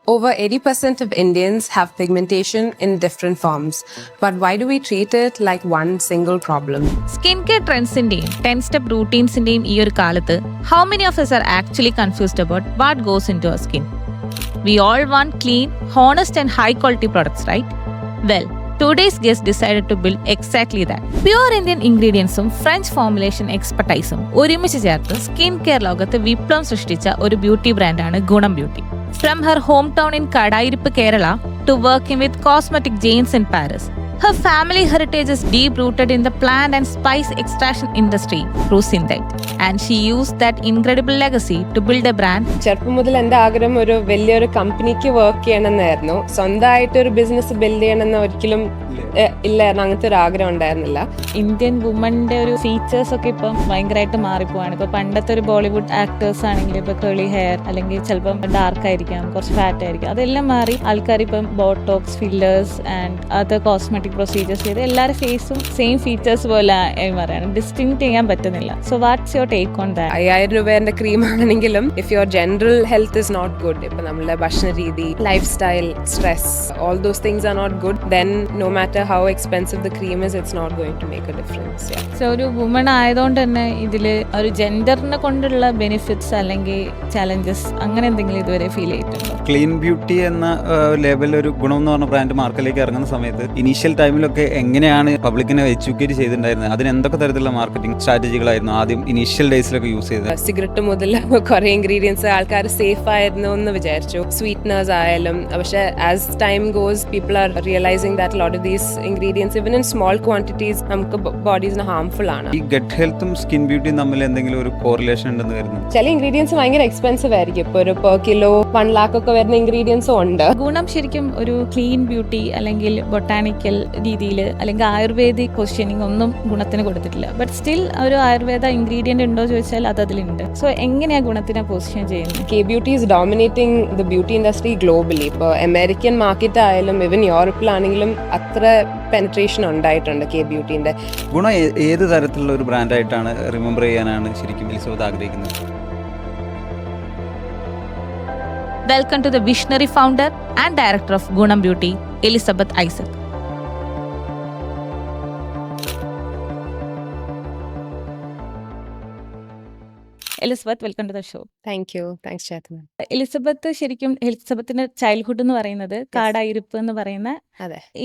Over 80% of Indians have pigmentation in different forms. But why do we treat it like one single problem? Skincare trends-ഇന്റെയും 10-step routines-ഇന്റെയും ഈ ഒരു കാലത്ത് how many of us are actually confused about what goes into our skin? We all want clean, honest and high-quality products, right? Well, today's guest decided to build exactly that. Pure Indian ingredientsഉം French formulation expertiseഉം ഒരുമിച്ച് ചേർത്ത് skin care ലോകത്ത് വിപ്ലവം സൃഷ്ടിച്ച ഒരു beauty ബ്രാൻഡാണ് ഗുണം beauty. From her hometown in Kadairippu, Kerala, to working with cosmetic giants in Paris, her family heritage is deep-rooted in the plant and spice extraction industry through synthite. And she used that incredible legacy to build a brand. ചെറുപ്പം മുതൽ എൻ്റെ ആഗ്രഹം ഒരു വലിയൊരു കമ്പനിക്ക് work ചെയ്യണമെന്നായിരുന്നു. സ്വന്തമായിട്ട് ഒരു business build ചെയ്യണമെന്ന് ഒരിക്കലും ഇല്ലായിരുന്നു. അങ്ങനത്തെ ഒരു ആഗ്രഹം ഉണ്ടായിരുന്നില്ല. ഇന്ത്യൻ വുമന്റെ ഒരു ഫീച്ചേഴ്സ് ഒക്കെ ഇപ്പം ഭയങ്കരമായിട്ട് മാറിപ്പോവാണ്. ഇപ്പൊ പണ്ടത്തെ ഒരു ബോളിവുഡ് ആക്ടേഴ്സ് ആണെങ്കിൽ ഇപ്പൊ കേളി ഹെയർ അല്ലെങ്കിൽ ചിലപ്പം ഡാർക്ക് ആയിരിക്കാം, കുറച്ച് ഫാറ്റ് ആയിരിക്കാം, അതെല്ലാം മാറി ആൾക്കാർ ഇപ്പം Botox, fillers and other cosmetic procedures ചെയ്ത് എല്ലാവരുടെ ഫേസും സെയിം ഫീച്ചേഴ്സ് പോലെ മാറിയാണ്. ഡിസ്റ്റിങ് ചെയ്യാൻ പറ്റുന്നില്ല. So what's your take on that? 5000 രൂപേന്റെ ക്രീം ആണെങ്കിലും if your general health is not good, ഇപ്പൊ നമ്മുടെ ഭക്ഷണ രീതി, life style, stress, all those things are not good, then no matter how expensive the cream is, it's not going to make a difference. So ഒരു woman ആയതുകൊണ്ട് തന്നെ ഇതിൽ ഒരു ജെൻഡറിനെ കൊണ്ടുള്ള ബെനിഫിറ്റ്സ് അല്ലെങ്കിൽ ചാലഞ്ചസ് അങ്ങനെ എന്തെങ്കിലും ഇതുവരെ ഫീൽ ചെയ്തിട്ടുണ്ടോ? ക്ലീൻ ബ്യൂട്ടി എന്ന ലേബലിൽ ഒരു ഗുണം എന്ന് പറഞ്ഞ ബ്രാൻഡ് മാർക്കറ്റിലേക്ക് ഇറങ്ങുന്ന സമയത്ത് ഇനീഷ്യൽ ടൈമിലൊക്കെ എങ്ങനെയാണ് പബ്ലിക്കിനെ എഡ്യൂക്കേറ്റ് ചെയ്തിട്ടുണ്ടായിരുന്നത്? അതിന് എന്തൊക്കെ തരത്തിലുള്ള മാർക്കറ്റിംഗ് സ്ട്രാറ്റജികളായിരുന്നു ആദ്യം ഇനീഷ്യൽ ഡേയ്സിലൊക്കെ യൂസ് ചെയ്തത്? സിഗരറ്റ് മുതൽ കുറെ ഇൻഗ്രീഡിയൻസ് ആൾക്കാർ സേഫ് ആയിരുന്നു എന്ന് വിചാരിച്ചു, സ്വീറ്റ്നേഴ്സ് ആയാലും. പക്ഷെ as time goes people R realising that lot of these ingredients even in small quantities നമുക്ക് ബോഡീസിന് ഹാർംഫുൾ ആണ്. ഈ ഗട്ട് ഹെൽത്തും സ്കിൻ ബ്യൂട്ടിയും തമ്മിൽ എന്തെങ്കിലും ഒരു കോറിലേഷൻ ഉണ്ടെന്ന് കരുതുന്നു? ചില ഇൻഗ്രീഡിയൻസ് ഭയങ്കര എക്സ്പെൻസീവ് ആയിരിക്കും. ഇപ്പൊ ഒരു പെർ കിലോ 1 lakh ഒക്കെ വരുന്ന ഇൻഗ്രീഡിയൻസും ഉണ്ട്. ഗുണം ശരിക്കും ഒരു ക്ലീൻ ബ്യൂട്ടി അല്ലെങ്കിൽ ബൊട്ടാനിക്കൽ രീതിയിൽ അല്ലെങ്കിൽ ആയുർവേദിക് പൊസിഷനിങ് ഒന്നും ഗുണത്തിന് കൊടുത്തിട്ടില്ല. ബട്ട് സ്റ്റിൽ ഒരു ആയുർവേദ ഇൻഗ്രീഡിയന്റ് ഉണ്ടോ ചോദിച്ചാൽ അത് അതിലുണ്ട്. സോ എങ്ങനെയാ ഗുണത്തിനെ പൊസിഷൻ ചെയ്യുന്നത്? K beauty is dominating the beauty industry globally. ഇപ്പോൾ അമേരിക്കൻ മാർക്കറ്റ് ആയാലും ഇവൻ യൂറോപ്പിലാണെങ്കിലും അത്ര പെനട്രേഷൻ ഉണ്ടായിട്ടുണ്ട് കെ ബ്യൂട്ടിന്റെ. ഗുണം ഏത് തരത്തിലുള്ള ഒരു ബ്രാൻഡായിട്ടാണ് റിമെമ്പർ ചെയ്യാനാണ് ശരിക്കും എലിസബത്ത് ആഗ്രഹിക്കുന്നത്? Welcome to the visionary founder and director of Gunam Beauty, Elizabeth Isaac. Elizabeth, welcome to the show. Thank you. Thanks ചേട്ടൻ. എലിസബത്ത് ശരിക്കും എലിസബത്തിന്റെ ചൈൽഡ്ഹുഡ് എന്ന് പറയുന്നത് കാടായിരിപ്പ് എന്ന് പറയുന്ന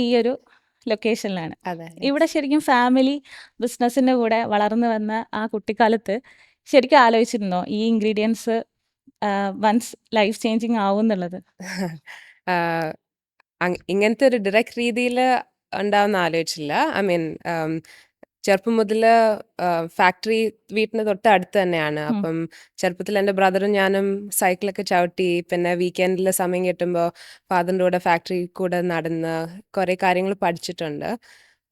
ഈ ഒരു ലൊക്കേഷനിലാണ്. ഇവിടെ ശരിക്കും ഫാമിലി ബിസിനസിന്റെ കൂടെ വളർന്നു വന്ന ആ കുട്ടിക്കാലത്ത് ശരിക്കും ആലോചിച്ചിരുന്നോ ഈ ഇൻഗ്രീഡിയൻസ് വൺസ് ലൈഫ് ചേഞ്ചിങ് ആവും എന്നുള്ളത്? ഇങ്ങനത്തെ ഒരു ഡയറക്റ്റ് രീതിയിൽ ഉണ്ടാവുന്ന ആലോചിച്ചില്ല. ഐ മീൻ ചെറുപ്പം മുതൽ ഫാക്ടറി വീട്ടിന് തൊട്ട് അടുത്ത് തന്നെയാണ്. അപ്പം ചെറുപ്പത്തിൽ എൻ്റെ ബ്രദറും ഞാനും സൈക്കിളൊക്കെ ചവിട്ടി, പിന്നെ വീക്കെൻഡിൽ സമയം കിട്ടുമ്പോൾ ഫാദറിൻ്റെ കൂടെ ഫാക്ടറി കൂടെ നടന്ന് കുറേ കാര്യങ്ങൾ പഠിച്ചിട്ടുണ്ട്.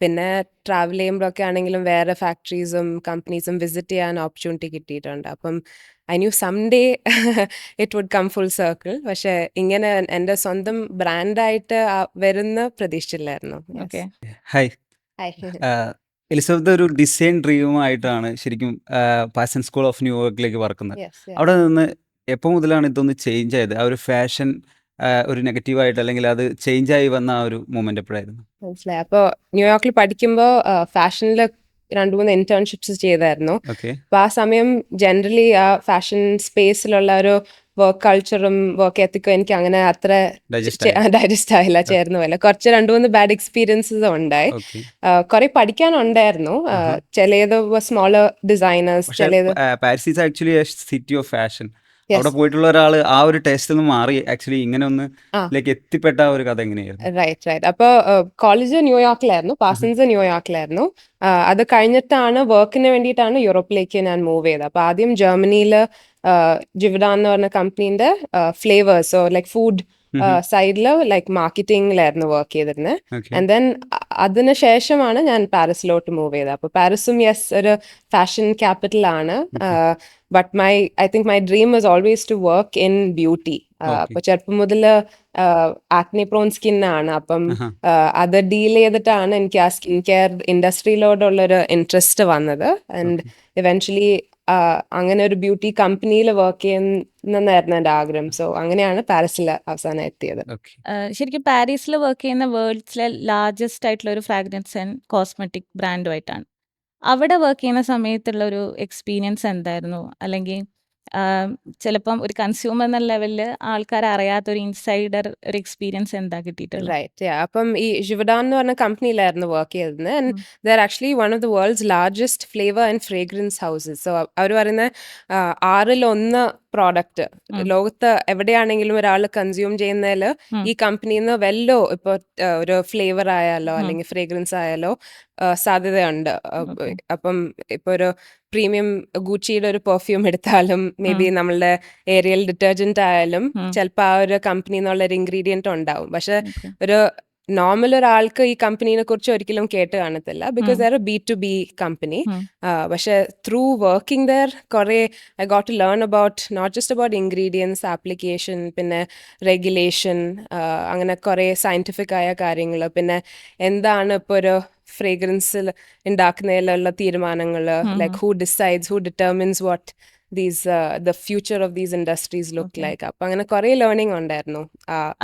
പിന്നെ ട്രാവൽ ചെയ്യുമ്പോഴൊക്കെ ആണെങ്കിലും വേറെ ഫാക്ടറീസും കമ്പനീസും വിസിറ്റ് ചെയ്യാൻ ഓപ്പർച്യൂണിറ്റി കിട്ടിയിട്ടുണ്ട്. അപ്പം I knew some day it would come full circle. പക്ഷെ ഇങ്ങനെ എൻ്റെ സ്വന്തം ബ്രാൻഡായിട്ട് വരുന്ന പ്രതീക്ഷിച്ചില്ലായിരുന്നു. Okay, hi. എലിസബത്ത് ഒരു ഡിസൈൻ ഡ്രീമായിട്ടാണ് ശരിക്കും പാഴ്സൺ സ്കൂൾ ഓഫ് ന്യൂയോർക്കിലേക്ക് പറക്കുന്നത്. അവിടെ നിന്ന് എപ്പോൾ മുതലാണ് ഇതൊന്ന് ചേഞ്ച് ആയത്? ആ ഒരു ഫാഷൻ ഒരു നെഗറ്റീവായിട്ട് അല്ലെങ്കിൽ അത് ചേഞ്ച് ആയി വന്ന ആ ഒരു മൊമെന്റ് എപ്പോഴായിരുന്നു? മനസ്സിലായി. അപ്പോൾ ന്യൂയോർക്കിൽ പഠിക്കുമ്പോൾ ഫാഷനിൽ 2-3 ഇന്റേൺഷിപ്സ് ചെയ്തായിരുന്നു. അപ്പോൾ ആ സമയം ജനറലി ആ ഫാഷൻ സ്പേസിലുള്ള ഒരു വർക്ക് കൾച്ചറും വർക്ക് എത്തിക്കും എനിക്ക് അങ്ങനെ അത്ര ഡൈജസ്റ്റ് ആയില്ല, ചേർന്നു പോയില്ല. കുറച്ച് 2-3 ബാഡ് എക്സ്പീരിയൻസസ് ഉണ്ടായി. കുറെ പഠിക്കാനുണ്ടായിരുന്നു. ചിലത് സ്മോളർ ഡിസൈനേഴ്സ്, ചിലത് Paris is actually A city of fashion. അവിടെ പോയിട്ടുള്ള ഒരാള് ആ ഒരു ടേസ്റ്റിൽ നിന്ന് മാറി ആക്ച്വലി ഇങ്ങനെ ഒന്ന് എത്തിപ്പെട്ട ഒരു കഥ എങ്ങനെയായിരുന്നു? റൈറ്റ്. അപ്പോൾ കോളേജ് ന്യൂയോർക്കിലായിരുന്നു, പാഴ്സൺസ് ന്യൂയോർക്കിലായിരുന്നു. അത് കഴിഞ്ഞിട്ടാണ് വർക്കിന് വേണ്ടിയിട്ടാണ് യൂറോപ്പിലേക്ക് ഞാൻ മൂവ് ചെയ്തത്. അപ്പോൾ ആദ്യം ജർമ്മനിയിൽ ജിവഡാൻ എന്ന് പറഞ്ഞ കമ്പനീന്റെ ഫ്ലേവേഴ്സ് ലൈക്ക് ഫുഡ് സൈഡില് ലൈക്ക് മാർക്കറ്റിംഗിലായിരുന്നു വർക്ക് ചെയ്തിരുന്നത്. ആൻഡ് ദെൻ അതിന് ശേഷമാണ് ഞാൻ പാരീസിലോട്ട് മൂവ് ചെയ്തത്. അപ്പോൾ പാരീസും യെസ് ഒരു ഫാഷൻ ക്യാപിറ്റൽ ആണ്. But I think my dream was always to work in beauty. അപ്പൊ ചെറുപ്പം മുതൽ ആക്നെ പ്രോൺ സ്കിൻ ആണ്. അപ്പം അത് ഡീൽ ചെയ്തിട്ടാണ് എനിക്ക് ആ സ്കിൻ കെയർ ഇൻഡസ്ട്രിയിലോട്ടുള്ളൊരു ഇൻട്രസ്റ്റ് വന്നത്. ആൻഡ് ഇവൻച്വലി അങ്ങനെ ഒരു ബ്യൂട്ടി കമ്പനിയിൽ വർക്ക് ചെയ്യുന്നതായിരുന്നു എൻ്റെ ആഗ്രഹം. സോ അങ്ങനെയാണ് പാരീസിൽ അവസാനം എത്തിയത്. ശരിക്കും പാരീസിൽ വർക്ക് ചെയ്യുന്ന വേൾഡ്സിലെ ലാർജസ്റ്റ് ആയിട്ടുള്ള ഒരു ഫ്രാഗ്രൻസ് ആൻഡ് കോസ്മെറ്റിക് ബ്രാൻഡുമായിട്ടാണ്. അവിടെ വർക്ക് ചെയ്യുന്ന സമയത്തുള്ള ഒരു എക്സ്പീരിയൻസ് എന്തായിരുന്നു? അല്ലെങ്കിൽ ചിലപ്പം ഒരു കൺസ്യൂമർ എന്ന ലെവലിൽ ആൾക്കാർ അറിയാത്ത ഒരു ഇൻസൈഡർ ഒരു എക്സ്പീരിയൻസ് എന്താ കിട്ടിയിട്ടുള്ളത്? റൈറ്റ്. അപ്പം ഈ ജിവഡാൻ എന്ന് പറഞ്ഞ കമ്പനിയിലായിരുന്നു വർക്ക് ചെയ്തത്. And there actually one of the world's largest flavour and fragrance houses. So അവർ പറയുന്ന 6-1 പ്രോഡക്റ്റ് ലോകത്ത് എവിടെയാണെങ്കിലും ഒരാൾ കൺസ്യൂം ചെയ്യുന്നതിൽ ഈ കമ്പനിയിൽ നിന്ന് വല്ലോ ഇപ്പോൾ ഒരു ഫ്ലേവർ ആയാലോ അല്ലെങ്കിൽ ഫ്രേഗ്രൻസ് ആയാലോ സാധ്യതയുണ്ട്. അപ്പം ഇപ്പോൾ ഒരു പ്രീമിയം ഗൂച്ചിയുടെ ഒരു പെർഫ്യൂം എടുത്താലും മേ ബി നമ്മളുടെ ഏരിയൽ ഡിറ്റർജന്റ് ആയാലും ചിലപ്പോൾ ആ ഒരു കമ്പനി എന്നുള്ളൊരു ഇൻഗ്രീഡിയൻറ്റ് ഉണ്ടാവും. പക്ഷെ ഒരു നോർമൽ ഒരാൾക്ക് ഈ കമ്പനീനെ കുറിച്ച് ഒരിക്കലും കേട്ട് കാണത്തില്ല, ബിക്കോസ് ദർ B2B കമ്പനി. പക്ഷെ ത്രൂ വർക്കിംഗ് ദർ കുറേ I got to learn about not just about ingredients, application, പിന്നെ റെഗുലേഷൻ, അങ്ങനെ കുറേ സയൻറ്റിഫിക് ആയ കാര്യങ്ങൾ, പിന്നെ എന്താണ് ഇപ്പോൾ ഒരു ഫ്രേഗ്രൻസിൽ ഉണ്ടാക്കുന്നതിലുള്ള തീരുമാനങ്ങൾ, like who decides, who determines what the future of these industries look like. അപ്പൊ അങ്ങനെ കുറെ ലേണിംഗ് ഉണ്ടായിരുന്നു.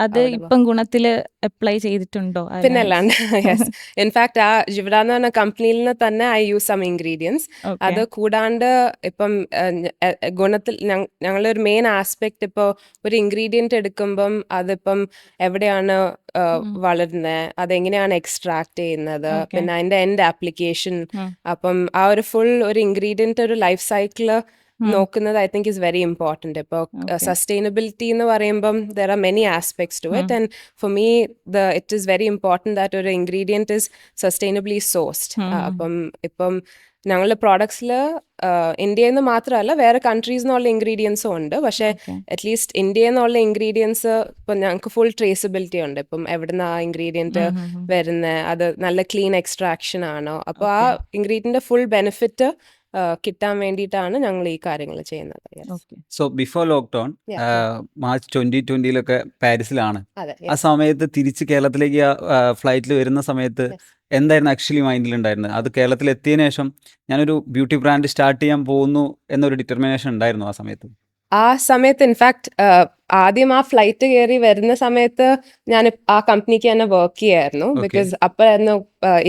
അത് ഇപ്പം ഗുണത്തില് അപ്ലൈ ചെയ്തിട്ടുണ്ടോ? പിന്നെ അല്ലാണ്ട് യെസ്. ഇൻഫാക്ട് ആ ജിവഡ എന്ന് പറഞ്ഞ കമ്പനിയിൽ നിന്ന് തന്നെ ഐ യൂസ് സം ഇൻഗ്രീഡിയൻസ്. അത് കൂടാണ്ട് ഇപ്പം ഗുണത്തിൽ ഞങ്ങളൊരു മെയിൻ ആസ്പെക്ട് ഇപ്പോൾ ഒരു ഇൻഗ്രീഡിയൻറ്റ് എടുക്കുമ്പം അതിപ്പം എവിടെയാണ് വളരുന്നത്, അതെങ്ങനെയാണ് എക്സ്ട്രാക്ട് ചെയ്യുന്നത്, പിന്നെ അതിന്റെ എൻഡ് ആപ്ലിക്കേഷൻ. അപ്പം ആ ഒരു ഫുൾ ഒരു ഇൻഗ്രീഡിയൻറ്റ് ഒരു ലൈഫ് സൈക്കിള് നോക്കുന്നത് I think is very important. ഇപ്പോൾ സസ്റ്റൈനബിലിറ്റി എന്ന് പറയുമ്പം there are many aspects to it, and for me it is very important that ഒരു ഇൻഗ്രീഡിയൻറ്റ് ഇസ് സസ്റ്റൈനബിളി സോഴ്സ്ഡ്. ഇപ്പം ഞങ്ങളുടെ പ്രോഡക്ട്സിൽ ഇന്ത്യയിൽ നിന്ന് മാത്രമല്ല വേറെ കൺട്രീസ് നിന്നുള്ള ഇൻഗ്രീഡിയൻസും ഉണ്ട്. പക്ഷേ അറ്റ്ലീസ്റ്റ് ഇന്ത്യയിൽ നിന്നുള്ള ഇൻഗ്രീഡിയൻസ് ഇപ്പം ഞങ്ങൾക്ക് ഫുൾ ട്രേസബിലിറ്റി ഉണ്ട്. ഇപ്പം എവിടുന്ന് ആ ഇൻഗ്രീഡിയൻറ്റ് വരുന്നത്, അത് നല്ല ക്ലീൻ എക്സ്ട്രാക്ഷൻ ആണോ, അപ്പോൾ ആ ഇൻഗ്രീഡിയൻറ്റിൻ്റെ ഫുൾ ബെനിഫിറ്റ് കിട്ടാൻ വേണ്ടിയിട്ടാണ് ഞങ്ങൾ ഈ കാര്യങ്ങൾ ചെയ്യുന്നത്. So before lockdown March 2020 പാരീസിലാണ്. ആ സമയത്ത് തിരിച്ച് കേരളത്തിലേക്ക് ഫ്ലൈറ്റിൽ വരുന്ന സമയത്ത് എന്തായിരുന്നു ആക്ച്വലി മൈൻഡിൽ ഉണ്ടായിരുന്നത്? അത് കേരളത്തിൽ എത്തിയതിനു ശേഷം ഞാനൊരു ബ്യൂട്ടി ബ്രാൻഡ് സ്റ്റാർട്ട് ചെയ്യാൻ പോകുന്നു എന്നൊരു ഡിറ്റർമിനേഷൻ ഉണ്ടായിരുന്നു ആ സമയത്ത്? ആ സമയത്ത് ഇൻഫാക്ട് ആദ്യം ആ ഫ്ലൈറ്റ് കയറി വരുന്ന സമയത്ത് ഞാൻ ആ കമ്പനിക്ക് തന്നെ വർക്ക് ചെയ്യായിരുന്നു. ബിക്കോസ് അപ്പോഴായിരുന്നു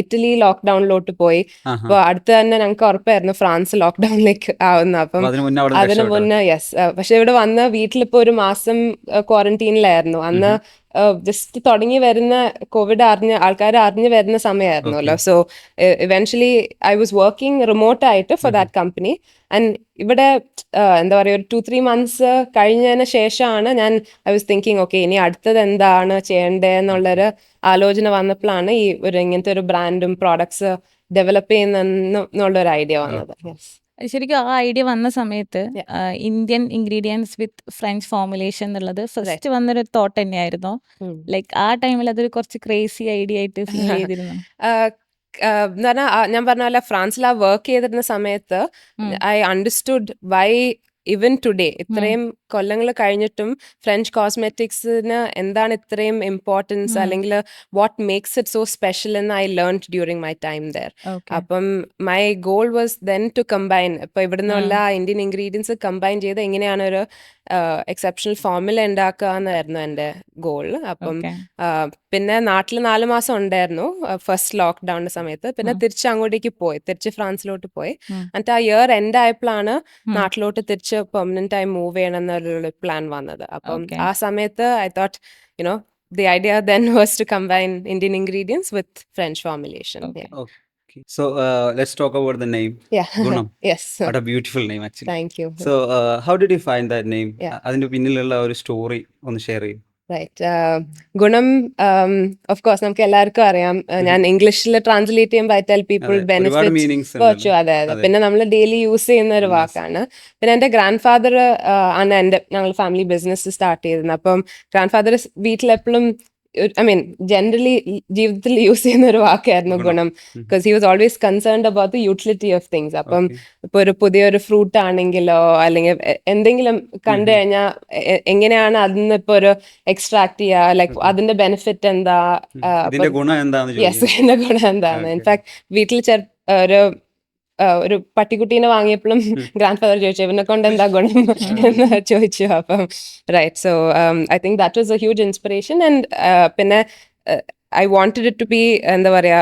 ഇറ്റലി ലോക്ക്ഡൌണിലോട്ട് പോയി. അപ്പോൾ അടുത്ത് തന്നെ ഞങ്ങൾക്ക് ഉറപ്പായിരുന്നു ഫ്രാൻസ് ലോക്ക്ഡൌണിലേക്ക് ആവുന്നു. അപ്പം അതിന് മുന്നേ യെസ്. പക്ഷെ ഇവിടെ വന്ന് വീട്ടിലിപ്പോൾ ഒരു മാസം ക്വാറന്റീനിലായിരുന്നു. അന്ന് ജസ്റ്റ് തുടങ്ങി വരുന്ന കോവിഡ് ആൾക്കാർ അറിഞ്ഞ് വരുന്ന സമയമായിരുന്നല്ലോ. So eventually I was working റിമോട്ടായിട്ട് ഫോർ ദാറ്റ് കമ്പനി. ആൻഡ് ഇവിടെ എന്താ പറയുക, ഒരു 2-3 months കഴിഞ്ഞതിന് ശേഷമാണ് ഞാൻ ഐ വാസ് തിങ്കിങ് ഓക്കെ ഇനി അടുത്തത് എന്താണ് ചെയ്യേണ്ടതെന്നുള്ളൊരു ആലോചന വന്നപ്പോഴാണ് ഈ ഒരു ഇങ്ങനത്തെ ഒരു ബ്രാൻഡും പ്രോഡക്ട്സ് ഡെവലപ്പ് ചെയ്യുന്നുള്ളൊരു ഐഡിയ വന്നത്. ശരിക്കും ആ ഐഡിയ വന്ന സമയത്ത് ഇന്ത്യൻ ഇൻഗ്രീഡിയൻസ് വിത്ത് ഫ്രഞ്ച് ഫോർമുലേഷൻ എന്നുള്ളത് ഫസ്റ്റ് വന്നൊരു തോട്ട് തന്നെയായിരുന്നു. ലൈക്ക് ആ ടൈമിൽ അതൊരു കുറച്ച് ക്രേസി ഐഡിയ ആയിട്ട് ഫീൽ ചെയ്തിരുന്നു. എന്ന് പറഞ്ഞാൽ ഞാൻ പറഞ്ഞ പോലെ ഫ്രാൻസിൽ ആ വർക്ക് ചെയ്തിരുന്ന സമയത്ത് I understood why even today ഇത്രയും കൊല്ലങ്ങൾ കഴിഞ്ഞിട്ടും ഫ്രഞ്ച് കോസ്മെറ്റിക്സിന് എന്താണ് ഇത്രയും ഇമ്പോർട്ടൻസ്, അല്ലെങ്കിൽ what makes it so special എന്ന് I learn during my time there. അപ്പം my goal was then to combine ഇപ്പൊ ഇവിടുന്നുള്ള ഇന്ത്യൻ ഇൻഗ്രീഡിയൻസ് കമ്പൈൻ ചെയ്ത് എങ്ങനെയാണ് ഒരു എക്സെപ്ഷണൽ ഫോർമുല ഉണ്ടാക്കുക എന്നായിരുന്നു എൻ്റെ ഗോൾ. അപ്പം പിന്നെ നാട്ടിൽ 4 മാസം ഉണ്ടായിരുന്നു ഫസ്റ്റ് ലോക്ക്ഡൌണിന്റെ സമയത്ത്. പിന്നെ തിരിച്ച് അങ്ങോട്ടേക്ക് പോയി, തിരിച്ച് ഫ്രാൻസിലോട്ട് പോയി. എന്നിട്ട് ആ ഇയർ എൻഡ് ആയപ്പോഴാണ് നാട്ടിലോട്ട് തിരിച്ച് പെർമനന്റ് ആയി മൂവ് ചെയ്യണം എന്നൊരു പ്ലാൻ വന്നത്. അപ്പം ആ സമയത്ത് I thought you know the idea then was to combine Indian ingredients with French formulation. So let's talk about the name. Gunam. Yes. What a beautiful name actually. Thank you. So how did you find that name? അതിന്റെ പിന്നിലുള്ള ഒരു story ഒന്ന് share ചെയ്യും. Right. ഗുണം of course നമുക്ക് എല്ലാവർക്കും അറിയാം. ഞാൻ ഇംഗ്ലീഷിൽ ട്രാൻസ്ലേറ്റ് ചെയ്യുമ്പോൾ ഐ ടെൽ പീപ്പിൾ ബെനിഫിറ്റ്സ് വെർച്വ. അതെ. പിന്നെ നമ്മൾ ഡെയിലി യൂസ് ചെയ്യുന്ന ഒരു വാക്കാണ്. പിന്നെ എൻ്റെ ഗ്രാൻഡ് ഫാദർ ആണ് ഞങ്ങൾ ഫാമിലി ബിസിനസ് സ്റ്റാർട്ട് ചെയ്തിരുന്നത്. അപ്പം ഗ്രാൻഡ് ഫാദർ വീട്ടിലെപ്പോഴും ഐ മീൻ ജനറലി ജീവിതത്തിൽ യൂസ് ചെയ്യുന്ന ഒരു വാക്കായിരുന്നു ഗുണം. Because he was always concerned about the utility of things. അപ്പം ഇപ്പൊ ഒരു പുതിയൊരു ഫ്രൂട്ട് ആണെങ്കിലോ അല്ലെങ്കിൽ എന്തെങ്കിലും കണ്ടു കഴിഞ്ഞാൽ എങ്ങനെയാണ് അതിന് ഇപ്പൊ ഒരു എക്സ്ട്രാക്ട് ചെയ്യുക, ലൈക്ക് അതിന്റെ ബെനിഫിറ്റ് എന്താ, യെസ്, എന്റെ ഗുണം എന്താണ്. ഇൻഫാക്ട് വീട്ടിൽ ഒരു ഒരു പട്ടിക്കുട്ടീനെ വാങ്ങിയപ്പോഴും ഗ്രാൻഡ് ഫാദർ ചോദിച്ചു ഇവനെ കൊണ്ട് എന്താ ഗുണം എന്ന് ചോദിച്ചു. അപ്പം right, so I think that was a huge inspiration. And പിന്നെ I wanted it to be എന്താ പറയാ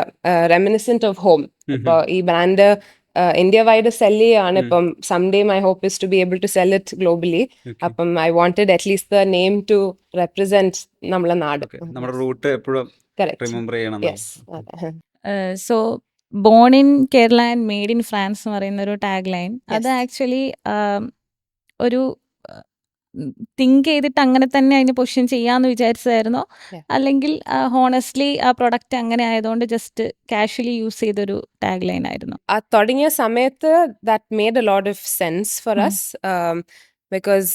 റെമിനിസെന്റ് ഓഫ് ഹോം. ഇപ്പോൾ ഈ ബ്രാൻഡ് ഇന്ത്യ വൈഡ് സെല് ചെയ്യാണ്. ഇപ്പം someday my hope is to be able to sell it globally. അപ്പം I wanted at least the name to represent നമ്മളെ നാട്. നമ്മുടെ റൂട്ട് എപ്പോഴും റിമെമ്പർ ചെയ്യണം. So born in Kerala and made in France എന്ന് പറയുന്ന ഒരു ടാഗ് ലൈൻ, അത് ആക്ച്വലി ഒരു തിങ്ക് ചെയ്തിട്ട് അങ്ങനെ തന്നെ അതിന് പൊസിഷൻ ചെയ്യാന്ന് വിചാരിച്ചതായിരുന്നോ, അല്ലെങ്കിൽ ഹോണസ്റ്റ്ലി ആ പ്രൊഡക്റ്റ് അങ്ങനെ ആയതുകൊണ്ട് ജസ്റ്റ് കാഷ്വലി യൂസ് ചെയ്തൊരു ടാഗ് ലൈൻ ആയിരുന്നു? തുടങ്ങിയ സമയത്ത് that made a lot of sense for us, because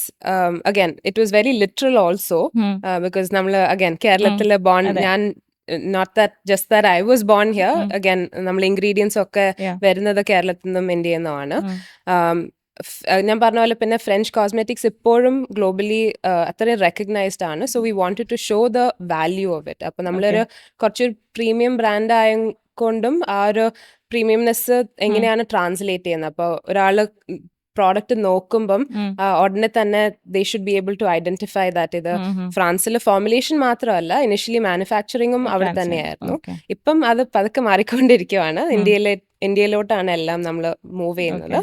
again it was very literal also, because നമ്മൾ again കേരളത്തിലെ born, ഞാൻ not that just that I was born here, again നമ്മൾ ingredients ഒക്കെ വരുന്നത് കേരളത്തിൽ നിന്നും ഇന്ത്യയിൽ നിന്നുമാണ്. ഞാൻ പറഞ്ഞ പോലെ പിന്നെ ഫ്രഞ്ച് കോസ്മെറ്റിക്സ് ഇപ്പോഴും ഗ്ലോബലി അത്രയും റെക്കഗ്നൈസ്ഡ് ആണ്. So we wanted to show the value of it. അപ്പോൾ നമ്മളൊരു കുറച്ചൊരു പ്രീമിയം ബ്രാൻഡ് ആയതുകൊണ്ടും ആ ഒരു പ്രീമിയംനെസ് എങ്ങനെയാണ് ട്രാൻസ്ലേറ്റ് ചെയ്യുന്നത്. അപ്പോൾ ഒരാൾ പ്രോഡക്റ്റ് നോക്കുമ്പം ഉടനെ തന്നെ they should be able to identify that ഇത് ഫ്രാൻസിൽ ഫോർമുലേഷൻ മാത്രമല്ല, ഇനിഷ്യലി മാനുഫാക്ചറിങ്ങും അവിടെ തന്നെയായിരുന്നു. ഇപ്പം അത് പതുക്കെ മാറിക്കൊണ്ടിരിക്കുവാണ്. ഇന്ത്യയിലോട്ടാണ് എല്ലാം നമ്മൾ മൂവ് ചെയ്യുന്നത്.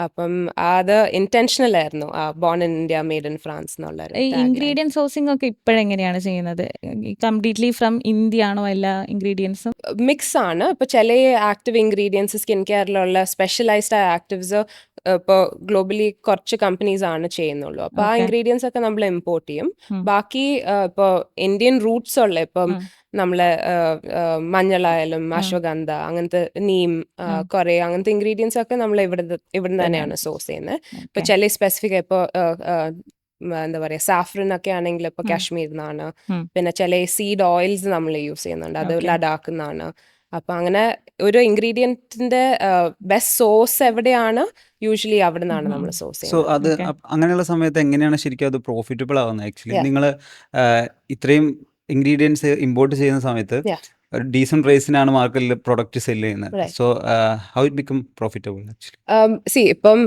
അപ്പം അത് ഇന്റൻഷനൽ ആയിരുന്നു, born in India made in France എന്നുള്ള. ഇൻഗ്രീഡിയൻറ്റ് സോഴ്സിംഗ് ഒക്കെ ഇപ്പോഴെങ്ങനെയാണ് ചെയ്യുന്നത്? കംപ്ലീറ്റ്ലി ഫ്രം ഇന്ത്യ ആണോ എല്ലാ ഇൻഗ്രീഡിയൻസും? മിക്സ് ആണ്. ഇപ്പൊ ചില ആക്റ്റീവ് ഇൻഗ്രീഡിയൻസ് സ്കിൻ കെയറിലുള്ള സ്പെഷ്യലൈസ്ഡ് ആയ ആക്റ്റീവ്സ് ഇപ്പോൾ ഗ്ലോബലി കുറച്ച് കമ്പനീസ് ആണ് ചെയ്യുന്നുള്ളൂ. അപ്പോൾ ആ ഇൻഗ്രീഡിയൻസ് ഒക്കെ നമ്മൾ ഇമ്പോർട്ട് ചെയ്യും. ബാക്കി ഇപ്പോൾ ഇന്ത്യൻ റൂട്ട്സ് ഉള്ള ഇപ്പം നമ്മളെ മഞ്ഞളായാലും അശ്വഗന്ധ അങ്ങനത്തെ നീം കൊറേ അങ്ങനത്തെ ഇൻഗ്രീഡിയൻസ് ഒക്കെ നമ്മൾ ഇവിടുന്ന് തന്നെയാണ് സോഴ്സ് ചെയ്യുന്നത്. ഇപ്പൊ ചില സ്പെസിഫിക് ഇപ്പോൾ എന്താ പറയാ സാഫ്രൻ ഒക്കെ ആണെങ്കിൽ ഇപ്പൊ കാശ്മീരിൽ നിന്നാണ്. പിന്നെ ചില സീഡ് ഓയിൽസ് നമ്മൾ യൂസ് ചെയ്യുന്നുണ്ട്, അത് ലഡാക്കിൽ നിന്നാണ്. അപ്പൊ അങ്ങനെ ഒരു ഇൻഗ്രീഡിയന്റിന്റെ ബെസ്റ്റ് സോഴ്സ് എവിടെയാണ് യൂഷ്വലി അവിടെ നിന്നാണ് നമ്മൾ സോഴ്സ് സോ ചെയ്യുന്നത്. അത് അങ്ങനെയുള്ള സമയത്ത് എങ്ങനെയാണ് ശരിക്കും അത് പ്രോഫിറ്റബിൾ ആവുന്നത്? ആക്ച്വലി നിങ്ങൾ ഇത്രയും ഇൻഗ്രീഡിയൻസ് ഇമ്പോർട്ട് ചെയ്യുന്ന സമയത്ത് ഡീസന്റ് പ്രൈസിനാണ് മാർക്കറ്റിൽ പ്രൊഡക്റ്റ് സെല് ചെയ്യുന്നത്. So how it become profitable actually? ഇപ്പം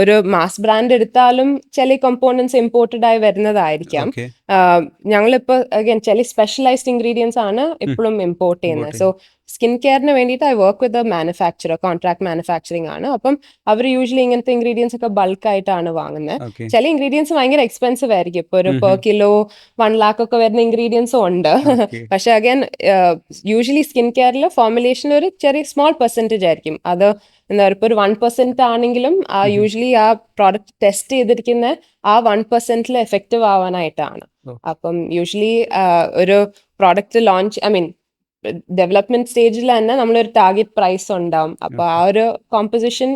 ഒരു മാസ് ബ്രാൻഡ് എടുത്താലും ചില കമ്പോണൻസ് ഇമ്പോർട്ടഡ് ആയി വരുന്നതായിരിക്കാം. ഞങ്ങളിപ്പോ അഗൈൻ ചില സ്പെഷ്യലൈസ്ഡ് ഇൻഗ്രീഡിയൻസ് ആണ് ഇപ്പോഴും ഇമ്പോർട്ട് ചെയ്യുന്നത്. സോ സ്കിൻ കെയറിന് വേണ്ടിയിട്ട് I work with manufacturer, contract manufacturing ആണ്. അപ്പം അവർ യൂഷ്വലി ഇങ്ങനത്തെ ഇൻഗ്രീഡിയൻസ് ഒക്കെ ബൾക്ക് ആയിട്ടാണ് വാങ്ങുന്നത്. ചില ഇൻഗ്രീഡിയൻസ് ഭയങ്കര എക്സ്പെൻസീവ് ആയിരിക്കും. ഇപ്പൊ ഒരു പെർ കിലോ 1 lakh ഒക്കെ വരുന്ന ഇൻഗ്രീഡിയൻസും ഉണ്ട്. പക്ഷെ അഗൈൻ യൂഷ്വലി സ്കിൻ കെയറിൽ ഫോർമുലേഷൻ ഒരു ചെറിയ സ്മോൾ പെർസെൻറ്റേജ് ആയിരിക്കും. അത് എന്താ പറയുക, ഇപ്പോൾ ഒരു 1% ആണെങ്കിലും ആ യൂഷ്വലി ആ പ്രോഡക്റ്റ് ടെസ്റ്റ് ചെയ്തിരിക്കുന്ന ആ 1% എഫക്റ്റീവ് ആവാനായിട്ടാണ്. അപ്പം യൂഷ്വലി ഒരു പ്രോഡക്റ്റ് ലോഞ്ച് ഡെവലപ്മെന്റ് സ്റ്റേജിൽ തന്നെ നമ്മളൊരു ടാർഗറ്റ് പ്രൈസ് ഉണ്ടാവും. അപ്പൊ ആ ഒരു കോമ്പോസിഷൻ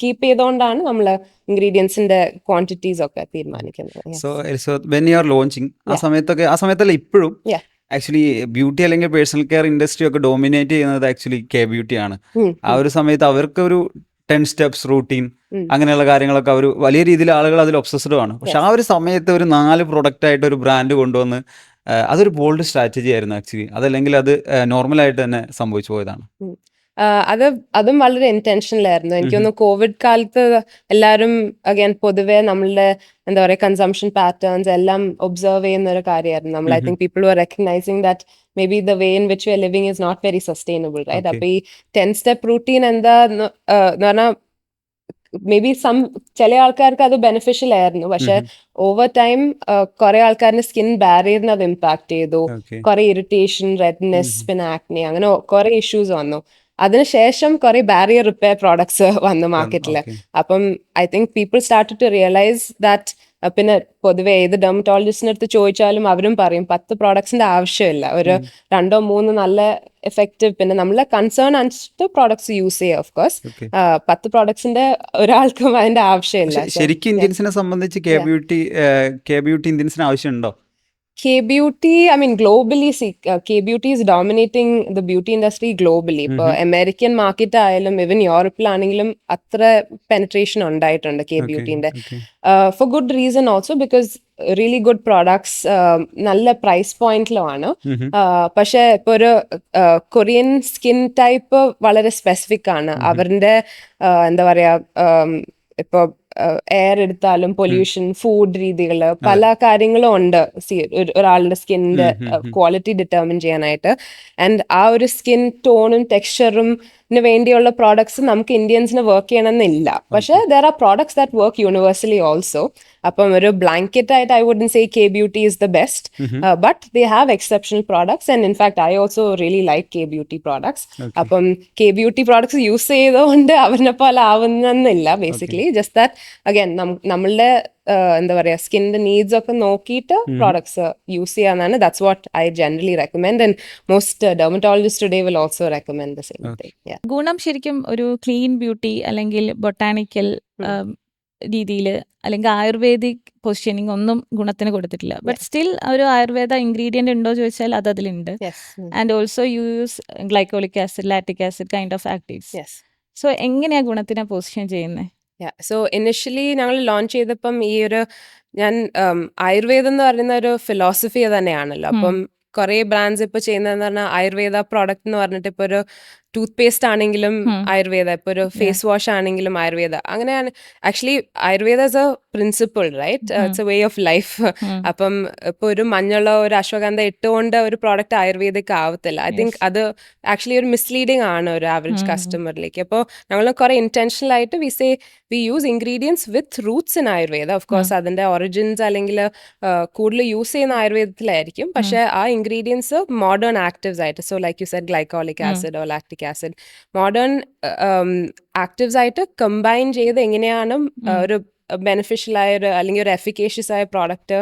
കീപ്പ് ചെയ്തുകൊണ്ടാണ് നമ്മൾ ഇൻഗ്രീഡിയൻസിന്റെ ക്വാണ്ടിറ്റീസ് ഒക്കെ തീരുമാനിക്കുന്നത്. So when you are launching ആ സമയത്തല്ല ഇപ്പോഴും ആക്ച്വലി ബ്യൂട്ടി അല്ലെങ്കിൽ പേഴ്സണൽ കെയർ ഇൻഡസ്ട്രി ഒക്കെ ഡോമിനേറ്റ് ചെയ്യുന്നത് ആക്ച്വലി കെ ബ്യൂട്ടി ആണ്. ആ ഒരു സമയത്ത് അവർക്ക് ഒരു 10 steps റൂട്ടീൻ അങ്ങനെയുള്ള കാര്യങ്ങളൊക്കെ അവർ വലിയ രീതിയിൽ ആളുകൾ അതിൽ ഒബ്സസ്ഡ് ആണ്. പക്ഷെ ആ ഒരു സമയത്ത് ഒരു 4 പ്രൊഡക്റ്റ് ആയിട്ട് ഒരു ബ്രാൻഡ് കൊണ്ടുവന്ന് അതൊരു ബോൾഡ് സ്ട്രാറ്റജി ആയിരുന്നു ആക്ച്വലി. അതല്ലെങ്കിൽ അത് നോർമലായിട്ട് തന്നെ സംഭവിച്ചു പോയതാണ്? അതും വളരെ ഇന്റൻഷനൽ ആയിരുന്നു. എനിക്കൊന്ന് കോവിഡ് കാലത്ത് എല്ലാവരും അഗൈൻ പൊതുവെ നമ്മളുടെ എന്താ പറയുക കൺസംഷൻ പാറ്റേൺസ് എല്ലാം ഒബ്സർവ് ചെയ്യുന്ന ഒരു കാര്യമായിരുന്നു. നമ്മൾ I think people were recognising that maybe the way in which we are living is not very sustainable, right? അപ്പൊ ഈ 10 step റൂട്ടീൻ എന്താന്ന് പറഞ്ഞാൽ മേ ബി ചില ആൾക്കാർക്ക് അത് ബെനിഫിഷ്യൽ ആയിരുന്നു. പക്ഷെ ഓവർ ടൈം കുറെ ആൾക്കാരുടെ സ്കിൻ ബാരിയറിന് അത് ഇമ്പാക്ട് ചെയ്തു. കുറെ ഇറിറ്റേഷൻ, റെഡ്നെസ്, പിന്നെ ആക്നെ, അങ്ങനെ കുറെ ഇഷ്യൂസ് വന്നു. അതിനുശേഷം കുറെ ബാരിയർ റിപ്പയർ പ്രോഡക്ട്സ് വന്നു മാർക്കറ്റിൽ. അപ്പം I think people started to realise that. പിന്നെ പൊതുവെ ഏത് ഡെർമറ്റോളജിസ്റ്റിന്റെ അടുത്ത് ചോദിച്ചാലും അവരും പറയും 10 പ്രോഡക്ട്സിന്റെ ആവശ്യമില്ല, ഒരു 2-3 നല്ല എഫക്റ്റീവ്, പിന്നെ നമ്മളെ കൺസേൺ അനുസരിച്ച് പ്രോഡക്ട്സ് യൂസ് ചെയ്യുക. ഓഫ് കോഴ്സ് 10 പ്രോഡക്ട്സിന്റെ ഒരാൾക്കും അതിന്റെ ആവശ്യമില്ല. ശരിക്കും ഇന്ത്യൻസിനെ സംബന്ധിച്ച് കെ ബ്യൂട്ടി ഇന്ത്യൻസിന് ആവശ്യമുണ്ടോ? K-beauty, I mean, globally, see, K-beauty is dominating the beauty industry globally. ഇപ്പോൾ അമേരിക്കൻ മാർക്കറ്റ് ആയാലും ഇവൻ യൂറോപ്പിലാണെങ്കിലും അത്ര പെനട്രേഷൻ ഉണ്ടായിട്ടുണ്ട് K-beautyന്റെ. For good reason also, because really good products നല്ല പ്രൈസ് പോയിന്റിലുമാണ്. പക്ഷെ ഇപ്പോൾ ഒരു കൊറിയൻ സ്കിൻ ടൈപ്പ് വളരെ സ്പെസിഫിക് ആണ്. അവരുടെ എന്താ പറയാ, ഇപ്പോൾ എയർ എടുത്താലും പൊല്യൂഷൻ, ഫുഡ് രീതികൾ, പല കാര്യങ്ങളും ഉണ്ട് ഒരാളുടെ സ്കിന്നിന്റെ ക്വാളിറ്റി ഡിറ്റർമിൻ ചെയ്യാനായിട്ട്. ആൻഡ് ആ ഒരു സ്കിൻ ടോണും ടെക്സ്ചറും വേണ്ടിയുള്ള പ്രോഡക്ട്സ് നമുക്ക് ഇന്ത്യൻസിന് വർക്ക് ചെയ്യണമെന്നില്ല. പക്ഷെ there are products that work universally also. അപ്പം ഒരു ബ്ലാങ്കറ്റ് ആയിട്ട് I wouldn't say K-beauty is the best, but they have exceptional products, and in fact I also really like K-beauty products. അപ്പം K-beauty products use ചെയ്തുകൊണ്ട് അവരിനെ പോലെ ആവുന്നില്ല basically. Just that again നമ്മളുടെ എന്താ പറയാ സ്കിന്നിന്റെ നീഡ്സ് ഒക്കെ നോക്കിയിട്ട് പ്രോഡക്ട്സ് യൂസ് ചെയ്യാന്നാണ്. That's what I generally recommend, and most dermatologist today will also recommend the same thing. ഗുണം ശരിക്കും ഒരു ക്ലീൻ ബ്യൂട്ടി അല്ലെങ്കിൽ ബൊട്ടാനിക്കൽ രീതിയിൽ അല്ലെങ്കിൽ ആയുർവേദിക് പൊസിഷനിങ് ഒന്നും ഗുണത്തിന് കൊടുത്തിട്ടില്ല. ബട്ട് സ്റ്റിൽ ഒരു ആയുർവേദ ഇൻഗ്രീഡിയന്റ് ഉണ്ടോ ചോദിച്ചാൽ അത് അതിലുണ്ട്. And also use glycolic acid, lactic acid kind of actives. So എങ്ങനെയാ ഗുണത്തിനെ പൊസിഷൻ ചെയ്യുന്നത്? സോ ഇനിഷ്യലി ഞങ്ങൾ ലോഞ്ച് ചെയ്തപ്പം ഈ ഒരു ആയുർവേദം എന്ന് പറയുന്ന ഒരു ഫിലോസഫി തന്നെയാണല്ലോ. അപ്പം കുറെ ബ്രാൻഡ്സ് ഇപ്പൊ ചെയ്യുന്നതെന്ന് പറഞ്ഞാൽ ആയുർവേദ പ്രോഡക്റ്റ് എന്ന് പറഞ്ഞിട്ട് ഇപ്പൊ ഒരു ടൂത്ത് പേസ്റ്റ് ആണെങ്കിലും ആയുർവേദ, ഇപ്പൊ ഒരു ഫേസ് വാഷ് ആണെങ്കിലും ആയുർവേദ. അങ്ങനെയാണ് actually Ayurveda is a principle, right? It's a way of life. അപ്പം ഇപ്പൊ ഒരു മഞ്ഞളോ ഒരു അശ്വഗന്ധ ഇട്ടുകൊണ്ട് ഒരു പ്രോഡക്റ്റ് ആയുർവേദിക് ആവത്തില്ല. ഐ തിങ്ക് അത് ആക്ച്വലി ഒരു മിസ്ലീഡിങ് ആണ് ഒരു ആവറേജ് കസ്റ്റമറിലേക്ക്. അപ്പോൾ ഞങ്ങൾ കുറെ ഇന്റൻഷനൽ ആയിട്ട് we use ingredients with roots in Ayurveda. Of course അതിന്റെ ഒറിജിൻസ് അല്ലെങ്കിൽ കൂടുതൽ യൂസ് ചെയ്യുന്ന ആയുർവേദത്തിലായിരിക്കും. പക്ഷെ ആ ഇൻഗ്രീഡിയൻസ് മോഡേൺ ആക്റ്റീവ്സ് ആയിട്ട്, so like you said glycolic acid or lactic acid, modern actives ആയിട്ട് കമ്പൈൻ ചെയ്ത് എങ്ങനെയാണ് ഒരു ബെനിഫിഷ്യൽ ആയ ഒരു അല്ലെങ്കിൽ ഒരു എഫിക്കേഷ്യസ് ആയ പ്രോഡക്റ്റ്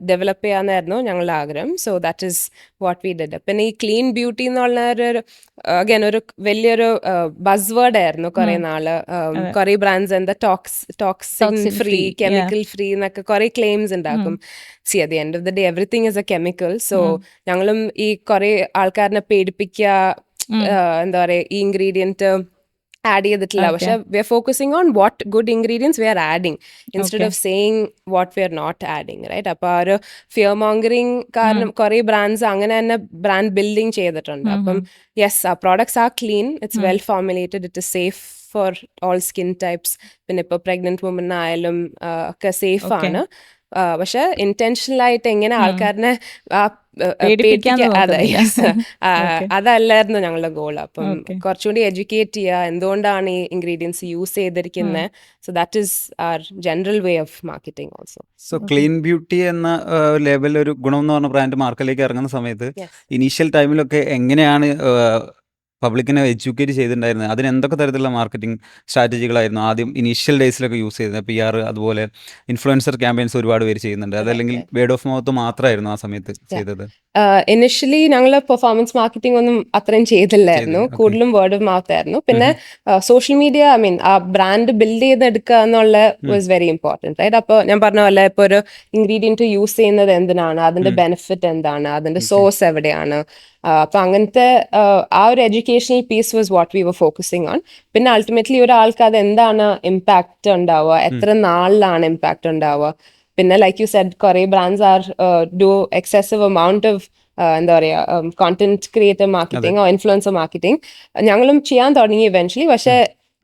ഡെവലപ്പ് ചെയ്യാന്നായിരുന്നു ഞങ്ങളുടെ ആഗ്രഹം. So that is what we did. പിന്നെ ഈ ക്ലീൻ ബ്യൂട്ടി എന്നുള്ള ഒരു അഗൈൻ ഒരു വലിയൊരു ബസ് വേർഡ് ആയിരുന്നു കുറെ നാള്. കുറെ ബ്രാൻഡ്സ് എന്താ ടോക്സിൻ ഫ്രീ, കെമിക്കൽ ഫ്രീ എന്നൊക്കെ കുറെ ക്ലെയിംസ് ഉണ്ടാക്കും. C at the end of the day everything is A chemical. So ഞങ്ങളും ഈ കുറെ ആൾക്കാരിനെ പേടിപ്പിക്കുക, എന്താ പറയാ, ഈ ഇൻഗ്രീഡിയന്റ് ആഡ് ചെയ്തിട്ടില്ല. പക്ഷെ we are focusing on what good ingredients we are adding instead of saying what we are not adding, right? അപ്പൊ ആ ഒരു ഫിയർ മോങ്കറിങ് കാരണം കുറെ ബ്രാൻഡ്സ് അങ്ങനെ തന്നെ ബ്രാൻഡ് ബിൽഡിങ് ചെയ്തിട്ടുണ്ട്. അപ്പം യെസ്, ആ products R clean, it's well formulated, it is safe for all skin types. പിന്നെ ഇപ്പോൾ പ്രഗ്നന്റ് വുമൻ ആയാലും ഒക്കെ സേഫ് ആണ്. പക്ഷെ ഇന്റൻഷനൽ ആയിട്ട് എങ്ങനെ ആൾക്കാരനെ അതല്ലായിരുന്നു ഞങ്ങളുടെ ഗോൾ. അപ്പം കുറച്ചുകൂടി എഡ്യൂക്കേറ്റ് ചെയ്യുക, എന്തുകൊണ്ടാണ് ഈ ഇൻഗ്രീഡിയൻസ് യൂസ് ചെയ്തിരിക്കുന്നത്. So that is our general way of marketing also. So clean beauty എന്ന ലേബൽ ഒരു ഗുണം എന്ന് പറഞ്ഞ ബ്രാൻഡ് മാർക്കറ്റിലേക്ക് ഇറങ്ങുന്ന സമയത്ത് ഇനീഷ്യൽ ടൈമിലൊക്കെ എങ്ങനെയാണ് പബ്ലിക്കിനെ എഡ്യൂക്കേറ്റ് ചെയ്തിട്ടുണ്ടായിരുന്നത്? അതിന് എന്തൊക്കെ തരത്തിലുള്ള മാർക്കറ്റിംഗ് സ്ട്രാറ്റജികളായിരുന്നു ആദ്യം ഇനീഷ്യൽ ഡേയ്സിലൊക്കെ യൂസ് ചെയ്തത്? PR, അതുപോലെ ഇൻഫ്ലുവൻസർ ക്യാമ്പയിൻസ് ഒരുപാട് പേര് ചെയ്യുന്നുണ്ട്. അതല്ലെങ്കിൽ വേർഡ് ഓഫ് മൗത്ത് മാത്രമായിരുന്നു ആ സമയത്ത് ചെയ്തത്? ഇനിഷ്യലി ഞങ്ങൾ പെർഫോമൻസ് മാർക്കറ്റിംഗ് ഒന്നും അത്രയും ചെയ്തില്ലായിരുന്നു, കൂടുതലും വേർഡ് ഓഫ് മൗത്ത് ആയിരുന്നു. പിന്നെ സോഷ്യൽ മീഡിയ, ഐ മീൻ ആ ബ്രാൻഡ് ബിൽഡ് ചെയ്തെടുക്കുക എന്നുള്ള വാസ് വെരി ഇമ്പോർട്ടൻറ്റ്, റൈറ്റ്? അപ്പോൾ ഞാൻ പറഞ്ഞ പോലെ ഇപ്പോൾ ഒരു ഇൻഗ്രീഡിയൻറ്റ് യൂസ് ചെയ്യുന്നത് എന്തിനാണ്, അതിന്റെ ബെനിഫിറ്റ് എന്താണ്, അതിന്റെ സോഴ്സ് എവിടെയാണ്, അപ്പൊ അങ്ങനത്തെ ആ ഒരു educational piece was what we were focusing on. പിന്നെ അൾട്ടിമേറ്റ്ലി ഒരാൾക്ക് അത് എന്താണ് ഇമ്പാക്റ്റ് ഉണ്ടാവുക, എത്ര നാളിലാണ് ഇമ്പാക്റ്റ് ഉണ്ടാവുക. പിന്നെ ലൈക്ക് യു സെഡ് കുറെ brands are do excessive amount of എന്താ പറയുക content creator marketing or influencer marketing. ഞങ്ങളും ചെയ്യാൻ തുടങ്ങി ഇവൻച്വലി. പക്ഷെ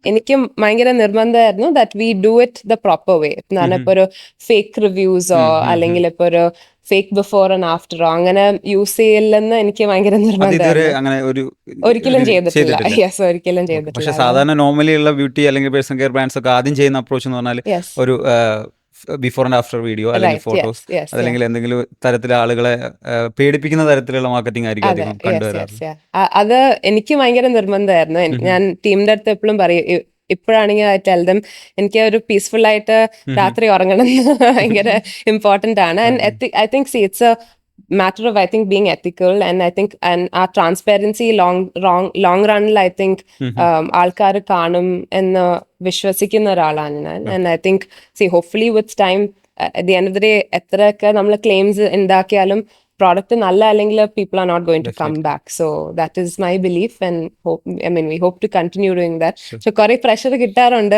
എനിക്കും ഭയങ്കര നിർബന്ധമായിരുന്നു that we do it the proper way. എന്നാണ് ഇപ്പോൾ ഒരു ഫേക്ക് റിവ്യൂസോ അല്ലെങ്കിൽ ഇപ്പോൾ ഒരു ഫേക്ക് ബിഫോർ ആൻഡ് ആഫ്റ്ററോ അങ്ങനെ യൂസ് ചെയ്യില്ലെന്ന് എനിക്ക് ഭയങ്കര നിർബന്ധമായിരുന്നു. ഒരിക്കലും ചെയ്തിട്ടില്ല. യെസ്, ഒരിക്കലും ചെയ്തിട്ടില്ല. പക്ഷെ സാധാരണ നോർമലി ഉള്ള ബ്യൂട്ടി അല്ലെങ്കിൽ പേഴ്സണൽ കെയർ ബ്രാൻഡ്സ് ഒക്കെ ആദ്യം ചെയ്യുന്ന അപ്രോച്ച് എന്ന് പറഞ്ഞാൽ ഒരു ബിഫോർ ആൻഡ് ആഫ്റ്റർ വീഡിയോ അല്ലെങ്കിൽ ഫോട്ടോസ് അല്ലെങ്കിൽ എന്തെങ്കിലും തരത്തിലെ ആളുകളെ പേടിപ്പിക്കുന്ന തരത്തിലുള്ള മാർക്കറ്റിംഗ് ആയിരിക്കും അധികം കണ്ടുവരാറ്. അത് എനിക്ക് ഭയങ്കര നിർബന്ധമായിരുന്നു. ഞാൻ ടീമിന്റെ അടുത്ത് എപ്പോഴും പറയും, ഇപ്പോഴാണെങ്കിൽ ഐ ടെൽ ദം എനിക്ക് ഒരു പീസ്ഫുൾ ആയിട്ട് രാത്രി ഉറങ്ങണം ഭയങ്കര ഇമ്പോർട്ടന്റ് ആണ്. And I think it's A matter of I think being ethical, and I think and our transparency long run I think ആൾക്കാർ കാണും എന്ന് വിശ്വസിക്കുന്ന ഒരാളാണ് ഞാൻ. And I think hopefully with time at the end of the day എത്രയൊക്കെ നമ്മൾ claims ഉണ്ടാക്കിയാലും product നല്ല അല്ലെങ്കിൽ people are not going to come Definitely. back. So that is my belief and we hope to continue doing that. Sure. So കുറെ pressure കിട്ടാറുണ്ട്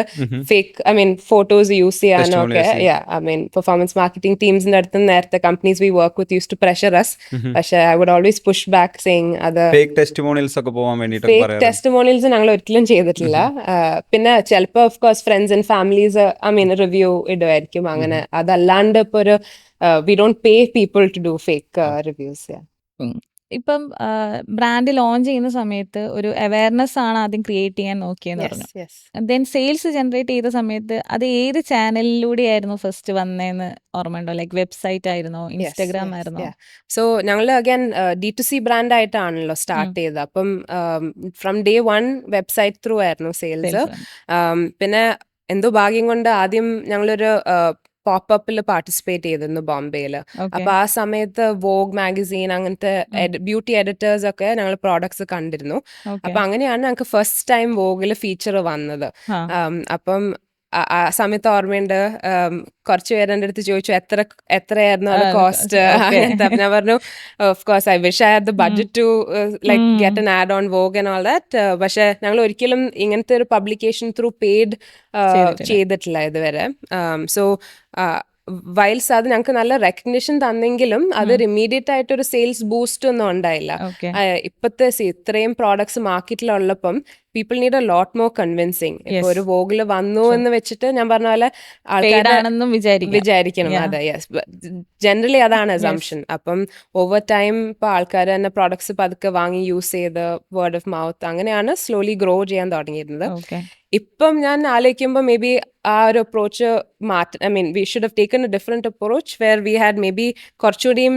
fake photos use ചെയ്യാനൊക്കെ. Testimonials, performance marketing ടീംസിന്റെ അടുത്ത് നേരത്തെ companies we work with use to pressure us. പക്ഷെ I would always push back saying അത് fake testimonials ഒക്കെ പോകാൻ വേണ്ടിയിട്ട് ഫേക്ക് ടെസ്റ്റിമോണിയൽസ് ഞങ്ങൾ ഒരിക്കലും ചെയ്തിട്ടില്ല. പിന്നെ ചിലപ്പോൾ of course friends and families review ഇടുമായിരിക്കും. അങ്ങനെ അതല്ലാണ്ട് ഇപ്പൊ ഒരു we don't pay people to do fake reviews. ഇപ്പം ബ്രാൻഡ് ലോഞ്ച് ചെയ്യുന്ന സമയത്ത് ഒരു അവയർനെസ് ആണ് ആദ്യം ക്രിയേറ്റ് ചെയ്യാൻ നോക്കിയെന്ന് പറഞ്ഞു. ദെൻ സെയിൽസ് ജനറേറ്റ് ചെയ്ത സമയത്ത് അത് ഏത് ചാനലിലൂടെ ആയിരുന്നു ഫസ്റ്റ് വന്നതെന്ന് ഓർമ്മയുണ്ടോ? ലൈക്ക് വെബ്സൈറ്റ് ആയിരുന്നോ, ഇൻസ്റ്റാഗ്രാം ആയിരുന്നോ? സോ ഞങ്ങൾ അഗൈൻ D2C ബ്രാൻഡ് ആയിട്ടാണല്ലോ സ്റ്റാർട്ട് ചെയ്തത്. അപ്പം ഫ്രം ഡേ 1 വെബ്സൈറ്റ് ത്രൂ ആയിരുന്നു സെയിൽസ്. പിന്നെ എന്തോ ഭാഗ്യം കൊണ്ട് ആദ്യം ഞങ്ങളൊരു പോപ്പപ്പിൽ പാർട്ടിസിപ്പേറ്റ് ചെയ്തിരുന്നു ബോംബെയിൽ. അപ്പൊ ആ സമയത്ത് വോഗ് മാഗസീൻ അങ്ങനത്തെ ബ്യൂട്ടി എഡിറ്റേഴ്സ് ഒക്കെ ഞങ്ങൾ പ്രോഡക്ട്സ് കണ്ടിരുന്നു. അപ്പൊ അങ്ങനെയാണ് ഞങ്ങൾക്ക് ഫസ്റ്റ് ടൈം വോഗിൽ ഫീച്ചർ വന്നത്. അപ്പം ആ സമയത്ത് ഓർമ്മയുണ്ട്, കുറച്ച് പേര് എൻ്റെ അടുത്ത് ചോദിച്ചു എത്രയായിരുന്നു അത് കോസ്റ്റ് അങ്ങനത്തെ. ഞാൻ പറഞ്ഞു of course I wish I had the budget to like get an ad on Vogue and all that. പക്ഷെ ഞങ്ങൾ ഒരിക്കലും ഇങ്ങനത്തെ ഒരു പബ്ലിക്കേഷൻ ത്രൂ പെയ്ഡ് ചെയ്തിട്ടില്ല ഇതുവരെ. സോ വൈൽസ് അത് ഞങ്ങൾക്ക് നല്ല റെക്കഗ്നിഷൻ തന്നെങ്കിലും അതൊരു ഇമ്മീഡിയറ്റ് ആയിട്ടൊരു സെയിൽസ് ബൂസ്റ്റ് ഒന്നും ഉണ്ടായില്ല. ഇപ്പത്തെ ഇത്രയും പ്രോഡക്ട്സ് മാർക്കറ്റിലുള്ളപ്പം people need a lot more convincing. ഇപ്പൊ ഒരു വോഗില് വന്നു എന്ന് വെച്ചിട്ട് ഞാൻ പറഞ്ഞ പോലെ ആൾക്കാരെന്നും വിചാരിക്കണം. അതെ, യെസ്, ജനറലി അതാണ് അസംഷൻ. അപ്പം ഓവർ ടൈം ഇപ്പൊ ആൾക്കാർ തന്നെ പ്രോഡക്ട്സ് പതുക്കെ വാങ്ങി യൂസ് ചെയ്ത് വേർഡ് ഓഫ് മൗത്ത് അങ്ങനെയാണ് സ്ലോലി ഗ്രോ ചെയ്യാൻ തുടങ്ങിയിരുന്നത്. ഇപ്പം ഞാൻ ആലോചിക്കുമ്പോൾ മേ ബി ആ ഒരു approach we should have taken a different approach where we had maybe കുറച്ചുകൂടിയും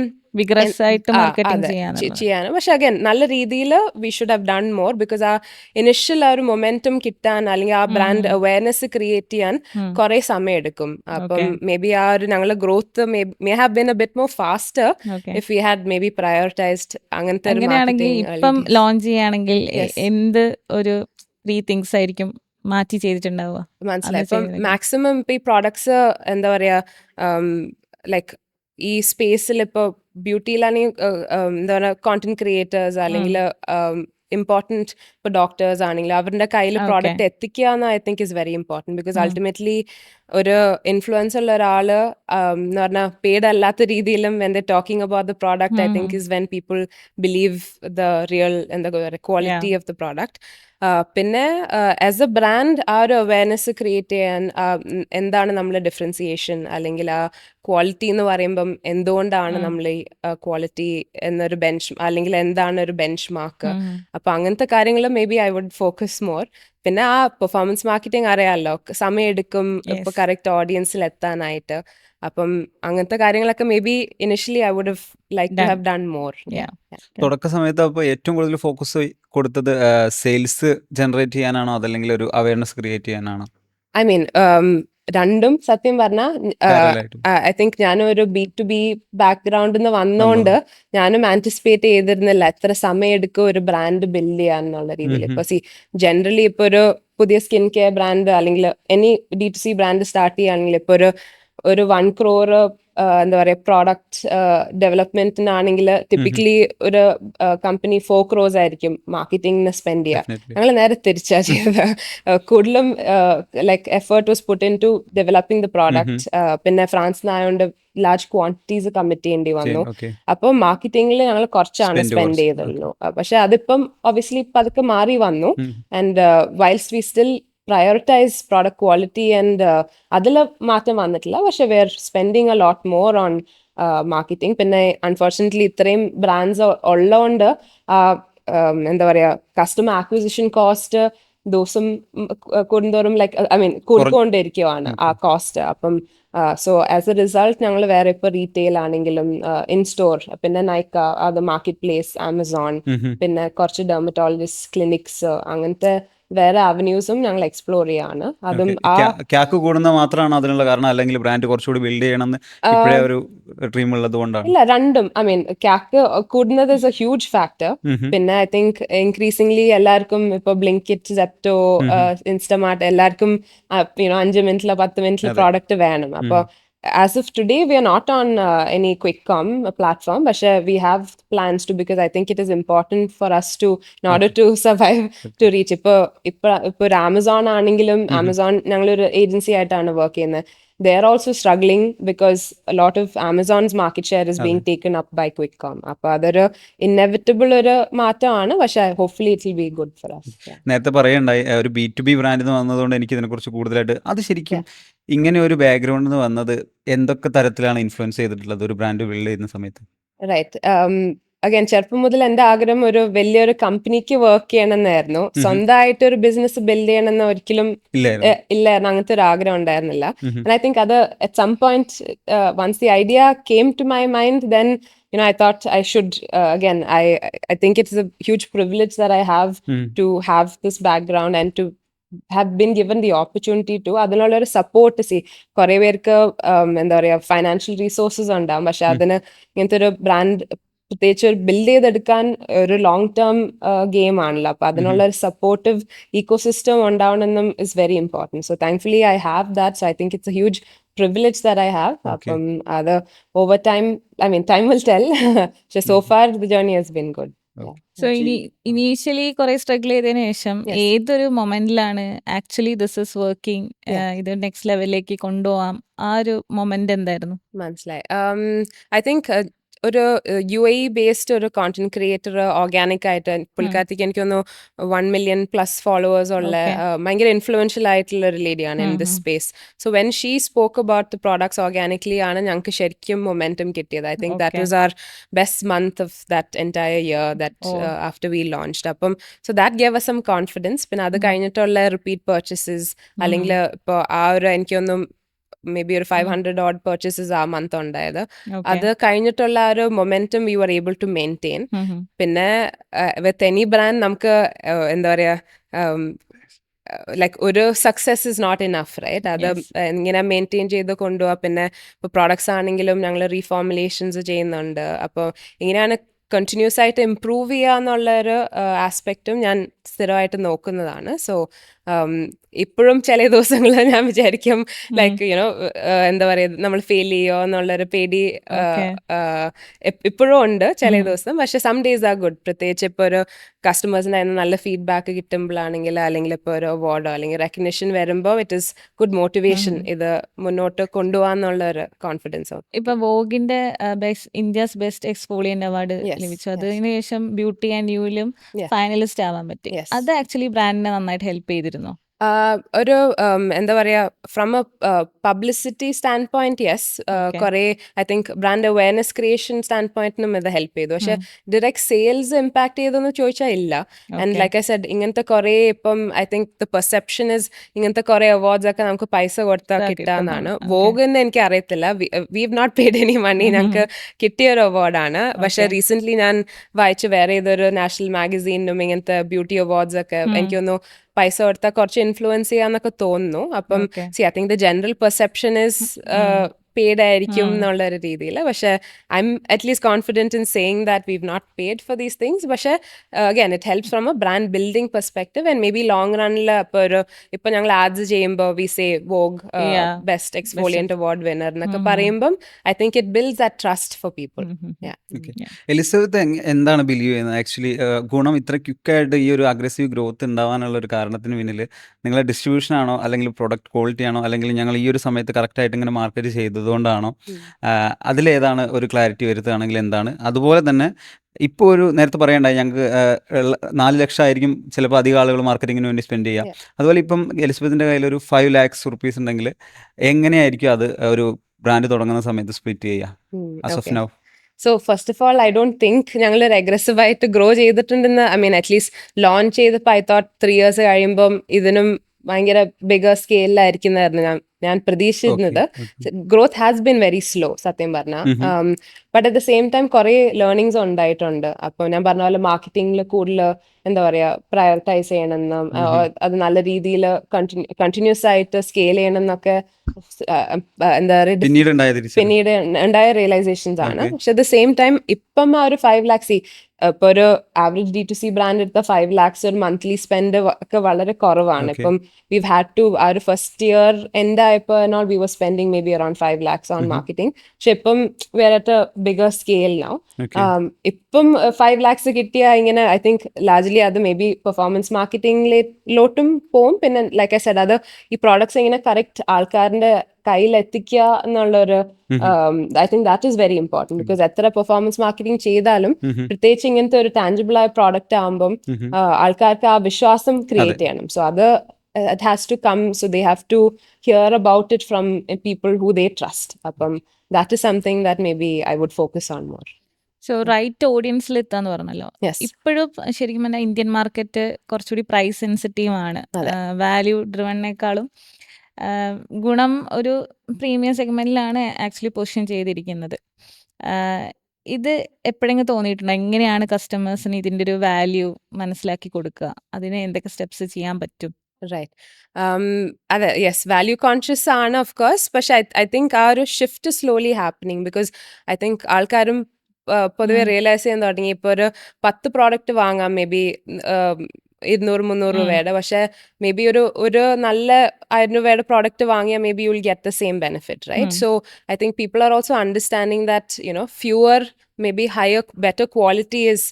ചെയ്യാനും. പക്ഷെ അഗൈൻ നല്ല രീതിയിൽ we should have done more because ആ ഇനിഷ്യൽ ആ ഒരു മൊമെന്റം കിട്ടാൻ അല്ലെങ്കിൽ ആ ബ്രാൻഡ് അവയർനെസ് ക്രിയേറ്റ് ചെയ്യാൻ കുറെ സമയം എടുക്കും. അപ്പം മേ ബി ആ ഒരു ഞങ്ങളുടെ growth may have been a bit more faster if we had maybe prioritised അങ്ങനത്തെ. ഇപ്പം ലോഞ്ച് ചെയ്യുകയാണെങ്കിൽ എന്ത് ഒരു തിങ്സ് ആയിരിക്കും മാറ്റി ചെയ്തിട്ടുണ്ടാവുക? മനസ്സിലായി. ഇപ്പം മാക്സിമം ഇപ്പൊ ഈ പ്രോഡക്ട്സ് എന്താ പറയാ ലൈക്ക് ഈ സ്പേസിൽ ഇപ്പൊ ബ്യൂട്ടിയിലാണെങ്കിൽ എന്താ പറയുക കോണ്ടന്റ് ക്രിയേറ്റേഴ്സ് അല്ലെങ്കിൽ ഇമ്പോർട്ടൻറ്റ് ഇപ്പോൾ ഡോക്ടേഴ്സ് ആണെങ്കിൽ അവരുടെ കയ്യിൽ പ്രോഡക്റ്റ് എത്തിക്കുക എന്ന് I think is very important. Because ultimately ഒരു ഇൻഫ്ലുവൻസ് ഉള്ള ഒരാള് എന്ന് പറഞ്ഞാൽ പെയ്ഡ് അല്ലാത്ത രീതിയിലും when they talking about the product I think is when people believe the real എന്താ പറയുക ക്വാളിറ്റി ഓഫ് ദ പ്രോഡക്റ്റ്. പിന്നെ ആസ് എ ബ്രാൻഡ് ആ ഒരു അവയർനെസ് ക്രിയേറ്റ് ചെയ്യാൻ എന്താണ് നമ്മളെ ഡിഫറൻസിയേഷൻ അല്ലെങ്കിൽ ആ ക്വാളിറ്റി എന്ന് പറയുമ്പം എന്തുകൊണ്ടാണ് നമ്മൾ ഈ ക്വാളിറ്റി എന്നൊരു ബെഞ്ച് അല്ലെങ്കിൽ എന്താണ് ഒരു ബെഞ്ച് മാർക്ക്. അപ്പൊ അങ്ങനത്തെ കാര്യങ്ങൾ maybe I would focus more. പിന്നെ ആ പെർഫോമൻസ് മാർക്കറ്റിംഗ് അറിയാമല്ലോ, സമയം എടുക്കും ഇപ്പൊ കറക്റ്റ് ഓഡിയൻസിൽ എത്താനായിട്ട്. അപ്പം അങ്ങനത്തെ കാര്യങ്ങളൊക്കെ maybe initially I would like to have done more. തുടക്ക സമയത്ത് അപ്പോൾ ഏറ്റവും കൂടുതൽ ഫോക്കസ് കൊടുത്തത് സെയിൽസ് ജനറേറ്റ് ചെയ്യാനാണോ അതല്ലെങ്കിൽ ഒരു അവയർനെസ് ക്രിയേറ്റ് ചെയ്യാനാണോ? ഐ മീൻ രണ്ടും സത്യം പറഞ്ഞാൽ ഐ തിങ്ക് ഞാനും ഒരു B2B ബാക്ക്ഗ്രൗണ്ടിൽ നിന്ന് വന്നോണ്ട് ഞാനും ആന്റിസിപ്പേറ്റ് ചെയ്തിരുന്നില്ല എത്ര സമയം എടുക്കും ഒരു ബ്രാൻഡ് ബിൽഡ് ചെയ്യാന്നുള്ള രീതിയിൽ. ഇപ്പൊ ജനറലി ഇപ്പൊ ഒരു പുതിയ സ്കിൻ കെയർ ബ്രാൻഡ് അല്ലെങ്കിൽ എനി D2C ബ്രാൻഡ് സ്റ്റാർട്ട് ചെയ്യുകയാണെങ്കിൽ ഇപ്പൊ ഒരു 1 crore എന്താ പറയുക പ്രോഡക്റ്റ് ഡെവലപ്മെന്റിനാണെങ്കിൽ ടിപ്പിക്കലി ഒരു കമ്പനി 4 crores ആയിരിക്കും മാർക്കറ്റിംഗിന് സ്പെൻഡ് ചെയ്യുക. ഞങ്ങൾ നേരെ തിരിച്ചാ ചെയ്തത്. കൂടുതലും like effort was put in to developing the product. പിന്നെ ഫ്രാൻസിനായോണ്ട് ലാർജ് ക്വാണ്ടിറ്റീസ് കമ്മിറ്റ് ചെയ്യേണ്ടി വന്നു. അപ്പോൾ മാർക്കറ്റിംഗിൽ ഞങ്ങൾ കുറച്ചാണ് സ്പെൻഡ് ചെയ്തുള്ളൂ. പക്ഷെ അതിപ്പം ഒബ്വിയസ്ലി ഇപ്പം അതൊക്കെ മാറി വന്നു. And whiles we still prioritize product quality and അതിൽ മാറ്റം വന്നിട്ടില്ല. പക്ഷെ we are spending a lot more on marketing. പിന്നെ അൺഫോർച്ചുനേറ്റ്ലി ഇത്രയും ബ്രാൻഡ്സ് ഉള്ളതുകൊണ്ട് എന്താ പറയുക കസ്റ്റമർ ആക്വിസിഷൻ കോസ്റ്റ് ദിവസം കൂടുന്തോറും ലൈക്ക് കൂടിക്കൊണ്ടിരിക്കുവാണ് ആ കോസ്റ്റ്. അപ്പം സോ ആസ് എ റിസൾട്ട് ഞങ്ങൾ വേറെ ഇപ്പോൾ റീറ്റെയിൽ ആണെങ്കിലും ഇൻ സ്റ്റോർ, പിന്നെ നൈക്ക, അത് മാർക്കറ്റ് പ്ലേസ്, ആമസോൺ, പിന്നെ കുറച്ച് ഡെർമറ്റോളജിസ്റ്റ് ക്ലിനിക്സ് അങ്ങനത്തെ വേറെ അവന്യൂസും ഞങ്ങൾ എക്സ്പ്ലോർ ചെയ്യാണ്. അതും ക്യാക്ക് കൂടുന്ന മാത്രമാണ് അതിനുള്ള കാരണം, അല്ലെങ്കിൽ ബ്രാൻഡ് കുറച്ചുകൂടി ബിൽഡ് ചെയ്യണമെന്ന് ഇപ്പോഴേ ഒരു ഡ്രീം ഉള്ളത് കൊണ്ടാണ്? ഇല്ല, രണ്ടും. ഐ മീൻ ക്യാക്ക് കൂടുന്നത് ഇസ് എ ഹ്യൂജ് ഫാക്ടർ. പിന്നെ ഐ തിങ്ക് ഇൻക്രീസിംഗ്ലി എല്ലാവർക്കും ഇപ്പൊ ബ്ലിങ്കിറ്റ്, സെപ്റ്റോ, ഇൻസ്റ്റമാർട്ട് എല്ലാവർക്കും 5 മിനിറ്റിലോ 10 മിനിറ്റിലോ പ്രോഡക്റ്റ് വേണം. അപ്പൊ as of today, we are not on any quick com platform, but we have plans to, because I think it is important for us to, in order to survive, to reach. ഇപ്പോൾ Amazon ആണെങ്കിലും, Amazon ഞങ്ങളൊരു agency ആയിട്ടാണ് work ചെയ്യുന്നത്. They are also struggling because a lot of Amazon's market share is being taken up by quick com. അപ്പോൾ അതൊരു inevitable ഒരു മാറ്റമാണ്, പക്ഷേ hopefully it will be good for us. നേരത്തെ പറയണ്ടായി ഒരു B2B ബ്രാൻഡിൽ നിന്ന് വന്നതുകൊണ്ട് എനിക്ക് ഇതിനെക്കുറിച്ച് കൂടുതലായിട്ട്, അത് ശരിക്കും ഇങ്ങനെ ഒരു ബാക്ക്ഗ്രൗണ്ടിൽ നിന്ന് വന്നത് എന്തൊക്കെ തരത്തിലാണ് ഇൻഫ്ലുവൻസ് ചെയ്തിട്ടുള്ളത് ഒരു ബ്രാൻഡ് ബിൽഡ് ചെയ്യുന്ന സമയത്ത്? റൈറ്റ്. അഗൈൻ ചെറുപ്പം മുതൽ എൻ്റെ ആഗ്രഹം ഒരു വലിയൊരു കമ്പനിക്ക് വർക്ക് ചെയ്യണമെന്നായിരുന്നു. സ്വന്തമായിട്ട് ഒരു ബിസിനസ് ബിൽഡ് ചെയ്യണമെന്ന് ഒരിക്കലും ഇല്ലായിരുന്നു, അങ്ങനത്തെ ഒരു ആഗ്രഹം ഉണ്ടായിരുന്നില്ല. ആൻഡ് ഐ തിങ്ക് അത് at some point once the idea came to my mind, then I thought I should, again, I think it's a huge privilege that I have to have this background and to have been given the opportunity to. അതിനുള്ളൊരു support. കുറേ പേർക്ക് എന്താ പറയുക, financial resources ഉണ്ടാവും, പക്ഷെ അതിന് ഇങ്ങനത്തെ ഒരു ബ്രാൻഡ് പ്രത്യേകിച്ച് ഒരു ബിൽഡ് ചെയ്തെടുക്കാൻ ഒരു ലോങ് ടേം ഗെയിം ആണല്ലോ. അപ്പോൾ അതിനുള്ള ഒരു സപ്പോർട്ടീവ് ഇക്കോസിസ്റ്റം ഉണ്ടാവണമെന്നും is very important. So thankfully I have that. So I think it's a huge privilege that I have. അപ്പം അത് over time, I mean, time will tell. So far the journey has been good. So initially കുറെ struggle ചെയ്തതിനു ശേഷം ഏതൊരു മൊമെന്റിലാണ് actually this is working, ഇത് next ലെവലിലേക്ക് കൊണ്ടുപോകാം, ആ ഒരു മൊമെന്റ് എന്തായിരുന്നു? മനസ്സിലായി. ഐ തിങ്ക് ഒരു UAE ബേസ്ഡ് ഒരു കോണ്ടന്റ് ക്രിയേറ്റർ ഓർഗാനിക് ആയിട്ട്, പുള്ളിക്കാരത്തേക്ക് എനിക്ക് തോന്നുന്നു 1 million പ്ലസ് ഫോളോവേഴ്സ് ഉള്ള ഭയങ്കര ഇൻഫ്ലുവൻഷ്യൽ ആയിട്ടുള്ള ഒരു ലേഡിയാണ് in this space. So when she spoke about the products organically ആണ് ഞങ്ങൾക്ക് ശരിക്കും മൊമെന്റം കിട്ടിയത്. I think that was our best month of that entire year that after we launched. അപ്പം so that gave us some confidence. പിന്നെ അത് കഴിഞ്ഞിട്ടുള്ള repeat purchases, അല്ലെങ്കിൽ ഇപ്പോൾ ആ ഒരു എനിക്കൊന്നും മേ ബി ഒരു 500 odd purchases ആ മന്ത് ഉണ്ടായത്. അത് കഴിഞ്ഞിട്ടുള്ള ആ ഒരു momentum we were able to maintain. പിന്നെ വിത്ത് എനി ബ്രാൻഡ് നമുക്ക് എന്താ പറയുക, ലൈക്ക് ഒരു success is not enough, right? അത് ഇങ്ങനെ മെയിൻറ്റെയിൻ ചെയ്ത് കൊണ്ടുപോവാ. പിന്നെ ഇപ്പോൾ പ്രോഡക്ട്സ് ആണെങ്കിലും ഞങ്ങൾ റീഫോർമുലേഷൻസ് ചെയ്യുന്നുണ്ട്. അപ്പോൾ ഇങ്ങനെയാണ് കണ്ടിന്യൂസ് ആയിട്ട് ഇംപ്രൂവ് ചെയ്യുക എന്നുള്ളൊരു ആസ്പെക്റ്റും ഞാൻ സ്ഥിരമായിട്ട് നോക്കുന്നതാണ്. സോ ഇപ്പോഴും ചില ദിവസങ്ങളിൽ ഞാൻ വിചാരിക്കും ലൈക്ക് എന്താ പറയുക, നമ്മൾ ഫെയിൽ ചെയ്യോ എന്നുള്ളൊരു പേടി ഇപ്പോഴും ഉണ്ട് ചില ദിവസം. പക്ഷെ സം ഡേയ്സ് ആർ ഗുഡ്. പ്രത്യേകിച്ച് ഇപ്പോൾ ഒരു കസ്റ്റമേഴ്സിൻ്റെ അതിന് നല്ല ഫീഡ്ബാക്ക് കിട്ടുമ്പോഴാണെങ്കിൽ, അല്ലെങ്കിൽ ഇപ്പോൾ ഒരു അവാർഡോ അല്ലെങ്കിൽ റെക്കഗ്നിഷൻ വരുമ്പോൾ ഇറ്റ് ഈസ് ഗുഡ് മോട്ടിവേഷൻ ഇത് മുന്നോട്ട് കൊണ്ടുപോകാന്നുള്ളൊരു കോൺഫിഡൻസ്. ഇപ്പൊ വോഗിന്റെ ഇന്ത്യസ് ബെസ്റ്റ് എക്സ്ഫോളിയന്റ് അവാർഡ് ലഭിച്ചു. അതിനുശേഷം ബ്യൂട്ടി ആൻഡ് ന്യൂയിലും ഫൈനലിസ്റ്റ് ആവാൻ പറ്റി. അത് ആക്ച്വലി ബ്രാൻഡിനെ നന്നായിട്ട് ഹെൽപ്പ് ചെയ്തിരുന്നു. ഒരു എന്താ പറയുക, from a publicity standpoint yes, കുറേ I think brand awareness creation stand പോയിന്റിനും ഇത് ഹെൽപ്പ് ചെയ്തു. പക്ഷെ ഡിറക്റ്റ് സെയിൽസ് ഇമ്പാക്ട് ചെയ്തെന്ന് ചോദിച്ചാൽ ഇല്ല. ആൻഡ് ലൈക്ക് ഐ സെഡ്, ഇങ്ങനത്തെ കുറേ ഇപ്പം I think the perception is ഇങ്ങനത്തെ കുറേ അവാർഡ്സ് ഒക്കെ നമുക്ക് പൈസ കൊടുത്താൽ കിട്ടാന്നാണ്. വോഗെന്ന് എനിക്ക് അറിയത്തില്ല, we have not paid any money, ഞങ്ങൾക്ക് കിട്ടിയൊരു അവാർഡാണ്. പക്ഷെ റീസെന്റ് ഞാൻ വായിച്ച് വേറെ ഏതൊരു നാഷണൽ മാഗസീനിലും ഇങ്ങനത്തെ ബ്യൂട്ടി അവാർഡ്സ് ഒക്കെ എനിക്കൊന്നു പൈസ കൊടുത്താൽ കുറച്ച് ഇൻഫ്ലുവൻസ് ചെയ്യാന്നൊക്കെ തോന്നുന്നു. അപ്പം I think the general perception is paid ആയിരിക്കും എന്നുള്ളൊരു രീതിയിൽ. പക്ഷെ I am at least confident in saying that we have not paid for these things. പക്ഷെ again it helps from a brand building perspective. And maybe long റണ്ണിൽ ഇപ്പൊ ഞങ്ങൾ ads ചെയ്യുമ്പോൾ we say Vogue best exfoliant award winner എന്നൊക്കെ പറയുമ്പം I think it builds that trust for people. Elizabeth എന്താണ് believe ചെയ്യുന്നത് actually ഗുണം ഇത്ര ക്വിക്കായിട്ട് ഈ ഒരു അഗ്രസീവ് ഗ്രോത്ത് ഉണ്ടാവാനുള്ള ഒരു കാരണത്തിന് പിന്നിൽ നിങ്ങളുടെ ഡിസ്ട്രിബ്യൂഷൻ ആണോ, അല്ലെങ്കിൽ പ്രൊഡക്റ്റ് ക്വാളിറ്റി ആണോ, അല്ലെങ്കിൽ ഞങ്ങൾ ഈ ഒരു സമയത്ത് കറക്റ്റായിട്ട് ഇങ്ങനെ മാർക്കറ്റ് ചെയ്തതുകൊണ്ടാണോ? അതിലേതാണ് ഒരു ക്ലാരിറ്റി വരുത്തുകയാണെങ്കിൽ എന്താണ്? അതുപോലെ തന്നെ ഇപ്പോൾ ഒരു നേരത്തെ പറയണ്ടായി ഞങ്ങൾക്ക് 4 ലക്ഷം ആയിരിക്കും ചിലപ്പോൾ അധികം ആളുകൾ മാർക്കറ്റിങ്ങിന് വേണ്ടി സ്പെൻഡ് ചെയ്യുക. അതുപോലെ ഇപ്പം എലിസബത്തിൻ്റെ കയ്യിൽ ഒരു 5 lakhs rupees ഉണ്ടെങ്കിൽ എങ്ങനെയായിരിക്കും അത് ഒരു ബ്രാൻഡ് തുടങ്ങുന്ന സമയത്ത് സ്പ്ലിറ്റ് ചെയ്യുക as of now? So first of all I don't think ഞങ്ങൾ ഒരു അഗ്രസീവായിട്ട് ഗ്രോ ചെയ്തിട്ടുണ്ടെന്ന്. ഐ മീൻ അറ്റ്ലീസ്റ്റ് ലോഞ്ച് ചെയ്തപ്പോൾ ഐ തോട്ട് 3 years കഴിയുമ്പം ഇതിനും ഭയങ്കര ബിഗർ സ്കെയിലായിരിക്കുന്നതായിരുന്നു ഞാൻ പ്രതീക്ഷിച്ചിരുന്നത്. Growth has been very slow സത്യം പറഞ്ഞാൽ. But at the same time കുറേ ലേണിങ്സ് ഉണ്ടായിട്ടുണ്ട്. അപ്പോൾ ഞാൻ പറഞ്ഞ പോലെ മാർക്കറ്റിംഗിൽ കൂടുതൽ എന്താ പറയുക പ്രയോറിറ്റൈസ് ചെയ്യണമെന്നും അത് നല്ല രീതിയിൽ കണ്ടിന്യൂസ് ആയിട്ട് സ്കെയിൽ ചെയ്യണമെന്നൊക്കെ എന്താ പറയുക പിന്നീട് ഉണ്ടായ റിയലൈസേഷൻസ് ആണ്. പക്ഷെ അറ്റ് ദ സെയിം ടൈം ഇപ്പം ആ ഒരു 5 lakhs ഇപ്പൊ ഒരു ആവറേജ് D2C ബ്രാൻഡ് എടുത്ത 5 lakhs ഒരു മന്ത്ലി സ്പെൻഡ് ഒക്കെ വളരെ കുറവാണ്. ഇപ്പം we've had to ആ ഒരു ഫസ്റ്റ് ഇയർ എൻ്റെ ആയപ്പോൾ and all we were spending maybe around 5 lakhs on marketing. പക്ഷെ ഇപ്പം we are at a bigger scale now. ഇപ്പം 5 lakhs കിട്ടിയ ഇങ്ങനെ I think largely അത് maybe performance marketingലോട്ടും പോവും. പിന്നെ like I said അത് ഈ പ്രോഡക്ട്സ് ഇങ്ങനെ കറക്റ്റ് ആൾക്കാരുടെ കയ്യിലെത്തിക്കുക എന്നുള്ളൊരു I think that is very important because എത്ര പെർഫോമൻസ് മാർക്കറ്റിംഗ് ചെയ്താലും പ്രത്യേകിച്ച് ഇങ്ങനത്തെ ഒരു ടാഞ്ചിബിൾ ആയ പ്രോഡക്റ്റ് ആകുമ്പം ആൾക്കാർക്ക് ആ വിശ്വാസം ക്രിയേറ്റ് ചെയ്യണം. സോ അത് it has to come, so they have to hear about it from people who they trust. അപ്പം that is something that maybe I would focus on more. So right ഓഡിയൻസിൽ എത്താന്ന് പറഞ്ഞല്ലോ. ഇപ്പോഴും ശരിക്കും പറഞ്ഞാൽ ഇന്ത്യൻ മാർക്കറ്റ് കുറച്ചുകൂടി price sensitive ആണ്. Value ഡ്രിവണിനേക്കാളും ഗുണം ഒരു പ്രീമിയം സെഗ്മെന്റിലാണ് ആക്ച്വലി പൊസിഷൻ ചെയ്തിരിക്കുന്നത്. ഇത് എപ്പോഴെങ്കിലും തോന്നിയിട്ടുണ്ടോ? എങ്ങനെയാണ് കസ്റ്റമേഴ്സിന് ഇതിൻ്റെ ഒരു വാല്യൂ മനസ്സിലാക്കി കൊടുക്കുക? അതിന് എന്തൊക്കെ സ്റ്റെപ്സ് ചെയ്യാൻ പറ്റും? Right. അതെ, യെസ്, വാല്യൂ കോൺഷ്യസ് ആണ് ഓഫ് കോഴ്സ്. പക്ഷെ ഐ തിങ്ക് ആ ഒരു shift slowly happening because I think ആൾക്കാരും പൊതുവെ റിയലൈസ് ചെയ്യാൻ തുടങ്ങി. ഇപ്പോൾ ഒരു 10 പ്രോഡക്റ്റ് വാങ്ങാം മേ ബി 200-300 രൂപയുടെ, പക്ഷെ മേ ബി ഒരു നല്ല 1000 രൂപയുടെ പ്രോഡക്റ്റ് വാങ്ങിയാൽ maybe you will get the same benefit, right? So I think people are also understanding that fewer maybe higher better quality is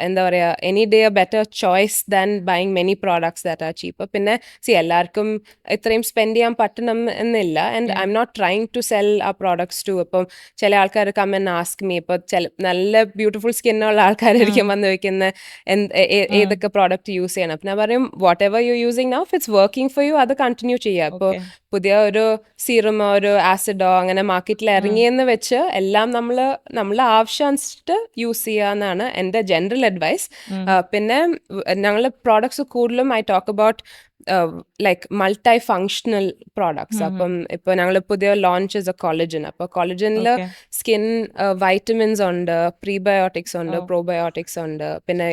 എന്താ പറയുക, any day a better choice than buying many products that are cheaper. പിന്നെ എല്ലാവർക്കും ഇത്രയും spend ചെയ്യാൻ പറ്റണം എന്നില്ല. And I'm not trying to sell ആ products too. ഇപ്പം ചില ആൾക്കാർ കം ആൻഡ് ആസ്ക് മീ, ഇപ്പോൾ നല്ല ബ്യൂട്ടിഫുൾ സ്കിന്നുള്ള ആൾക്കാരായിരിക്കും വന്ന് വയ്ക്കുന്ന ഏതൊക്കെ പ്രോഡക്റ്റ് യൂസ് ചെയ്യണം. അപ്പം ഞാൻ പറയും what ever you using now, if it's working for you അത് കണ്ടിന്യൂ ചെയ്യുക. ഇപ്പോൾ പുതിയ ഒരു സീറമോ ഒരു ആസിഡോ അങ്ങനെ മാർക്കറ്റിൽ ഇറങ്ങിയെന്ന് വെച്ച് എല്ലാം നമ്മൾ ആവശ്യമിട്ട് യൂസ് ചെയ്യുക എന്നാണ് എൻ്റെ ജനറൽ അഡ്വൈസ്. പിന്നെ ഞങ്ങൾ പ്രോഡക്ട്സ് കൂടുതലും I talk about like multi functional products. അപ്പം ഇപ്പോൾ ഞങ്ങൾ പുതിയ ലോഞ്ചസ് കൊളജൻ. അപ്പോൾ കൊളജനിൽ സ്കിൻ വൈറ്റമിൻസ് ഉണ്ട്, പ്രീബയോട്ടിക്സ് ഉണ്ട്, പ്രോബയോട്ടിക്സ് ഉണ്ട്, പിന്നെ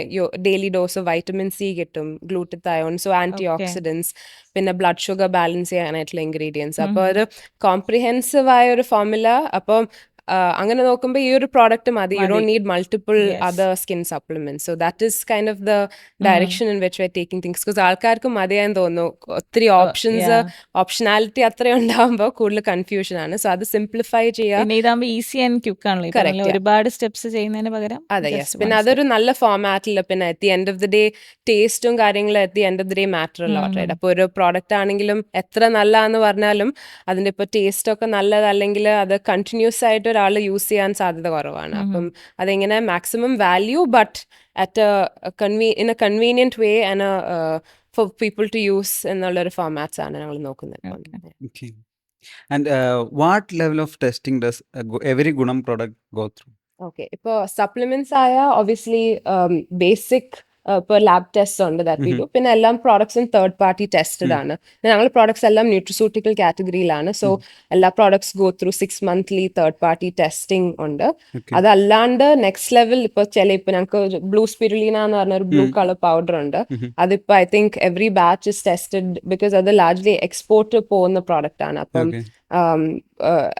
ഡെയിലി ഡോസ് വൈറ്റമിൻ സി കിട്ടും, ഗ്ലൂട്ടത്തയോൺ, സോ ആന്റി ഓക്സിഡൻസ്, പിന്നെ ബ്ലഡ് ഷുഗർ ബാലൻസ് ചെയ്യാനായിട്ടുള്ള ഇൻഗ്രീഡിയൻസ്. അപ്പോൾ ഒരു കോംപ്രിഹെൻസീവ് ആയ ഒരു ഫോർമുല. അപ്പം അങ്ങനെ നോക്കുമ്പോൾ ഈ ഒരു പ്രോഡക്റ്റ് മതി. You don't need multiple other skin supplements. So that is kind of the direction in which we are taking things. Because ആൾക്കാർക്ക് മതിയാൻ തോന്നുന്നു, ഒത്തിരി ഓപ്ഷനാലിറ്റി അത്രയും ഉണ്ടാകുമ്പോൾ കൂടുതൽ കൺഫ്യൂഷൻ ആണ്. സോ അത് സിംപ്ലിഫൈ ചെയ്യുക. ഈസി ആൻഡ് ക്വിക്ക് ആണല്ലോ, ഒരുപാട് സ്റ്റെപ്സ് ചെയ്യുന്നതിന് പകരം. അതെ, യെസ്. പിന്നെ അതൊരു നല്ല ഫോർമാറ്റിൽ, പിന്നെ at the end of the day ടേസ്റ്റും കാര്യങ്ങളും at the end of the day matter അല്ലോ, റൈറ്റ്? അപ്പോൾ ഒരു പ്രോഡക്റ്റ് ആണെങ്കിലും എത്ര നല്ലതാന്ന് പറഞ്ഞാലും അതിൻ്റെ ഇപ്പോൾ ടേസ്റ്റ് ഒക്കെ നല്ലതല്ലെങ്കിൽ അത് കണ്ടിന്യൂസ് ആയിട്ട് ഒരാൾ യൂസ് ചെയ്യാൻ സാധ്യത കുറവാണ്. അപ്പം അതെങ്ങനെ maximum value but at in a convenient way and for people to use എന്നുള്ളൊരു ഫോർമാറ്റ്സ് ആണ് ഞങ്ങൾ നോക്കുന്നത്. And what level of testing does every Gunam product go through? Okay, ഇപ്പോൾ സപ്ലിമെന്റ്സ് ആയ ഒബ്വിയസ്ലി ബേസിക് ഇപ്പോൾ ലാബ് ടെസ്റ്റ് ഉണ്ട് that we do. പിന്നെ എല്ലാം പ്രോഡക്ട്സും തേർഡ് പാർട്ടി ടെസ്റ്റഡ് ആണ്. ഞങ്ങൾ പ്രോഡക്ട്സ് എല്ലാം ന്യൂട്രിസ്യൂട്ടിക്കൽ കാറ്റഗറിയിലാണ്. സോ എല്ലാ products go through 6 monthly third party testing ഉണ്ട്. അതല്ലാണ്ട് നെക്സ്റ്റ് ലെവൽ ഇപ്പോൾ ഞങ്ങൾക്ക് ബ്ലൂ സ്പിരുലീന എന്ന് പറഞ്ഞ ഒരു ബ്ലൂ കളർ പൗഡർ ഉണ്ട്. അതിപ്പോൾ I think every batch is tested because അത് ലാർജ്ലി എക്സ്പോർട്ട് പോകുന്ന പ്രോഡക്റ്റ് ആണ്. അപ്പം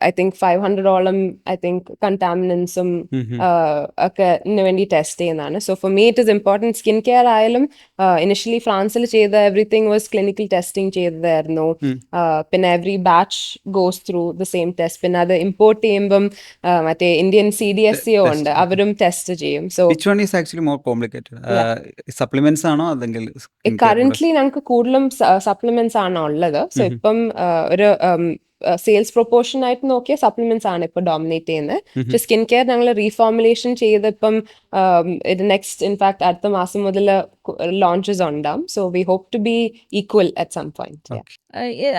I think 500ഓളം I think കണ്ടാമിനൻസും ഒക്കെ വേണ്ടി ടെസ്റ്റ് ചെയ്യുന്നതാണ്. So four me it is important. Skin care ആയാലും ഇനിഷ്യലി ഫ്രാൻസിൽ ചെയ്ത എവറിത്തിങ് വാസ് ക്ലിനിക്കൽ ടെസ്റ്റിംഗ് ചെയ്തതായിരുന്നു. പിന്നെ every batch goes through the same test. പിന്നെ അത് ഇമ്പോർട്ട് ചെയ്യുമ്പം മറ്റേ ഇന്ത്യൻ CDSCO ഉണ്ട്, അവരും ടെസ്റ്റ് ചെയ്യും. So which one is actually more complicated? Supplements ആണോ അല്ലെങ്കിൽ കറന്റ്ലി ഞങ്ങൾക്ക് കൂടുതലും സപ്ലിമെന്റ്സ് ആണ് ഉള്ളത്. സോ ഇപ്പം ഒരു സെയിൽസ് പ്രൊപ്പോർഷൻ ആയിട്ട് നോക്കിയാൽ സപ്ലിമെന്റ്സ് ആണ് ഇപ്പൊ ഡോമിനേറ്റ് ചെയ്യുന്നത്. പക്ഷെ സ്കിൻ കെയർ ഞങ്ങൾ റീഫോർമുലേഷൻ ചെയ്ത് ഇപ്പം ഇത് നെക്സ്റ്റ് ഇൻഫാക്ട് അടുത്ത മാസം മുതൽ ലോഞ്ചസ് ഉണ്ടാവും. So we hope to be equal at some point.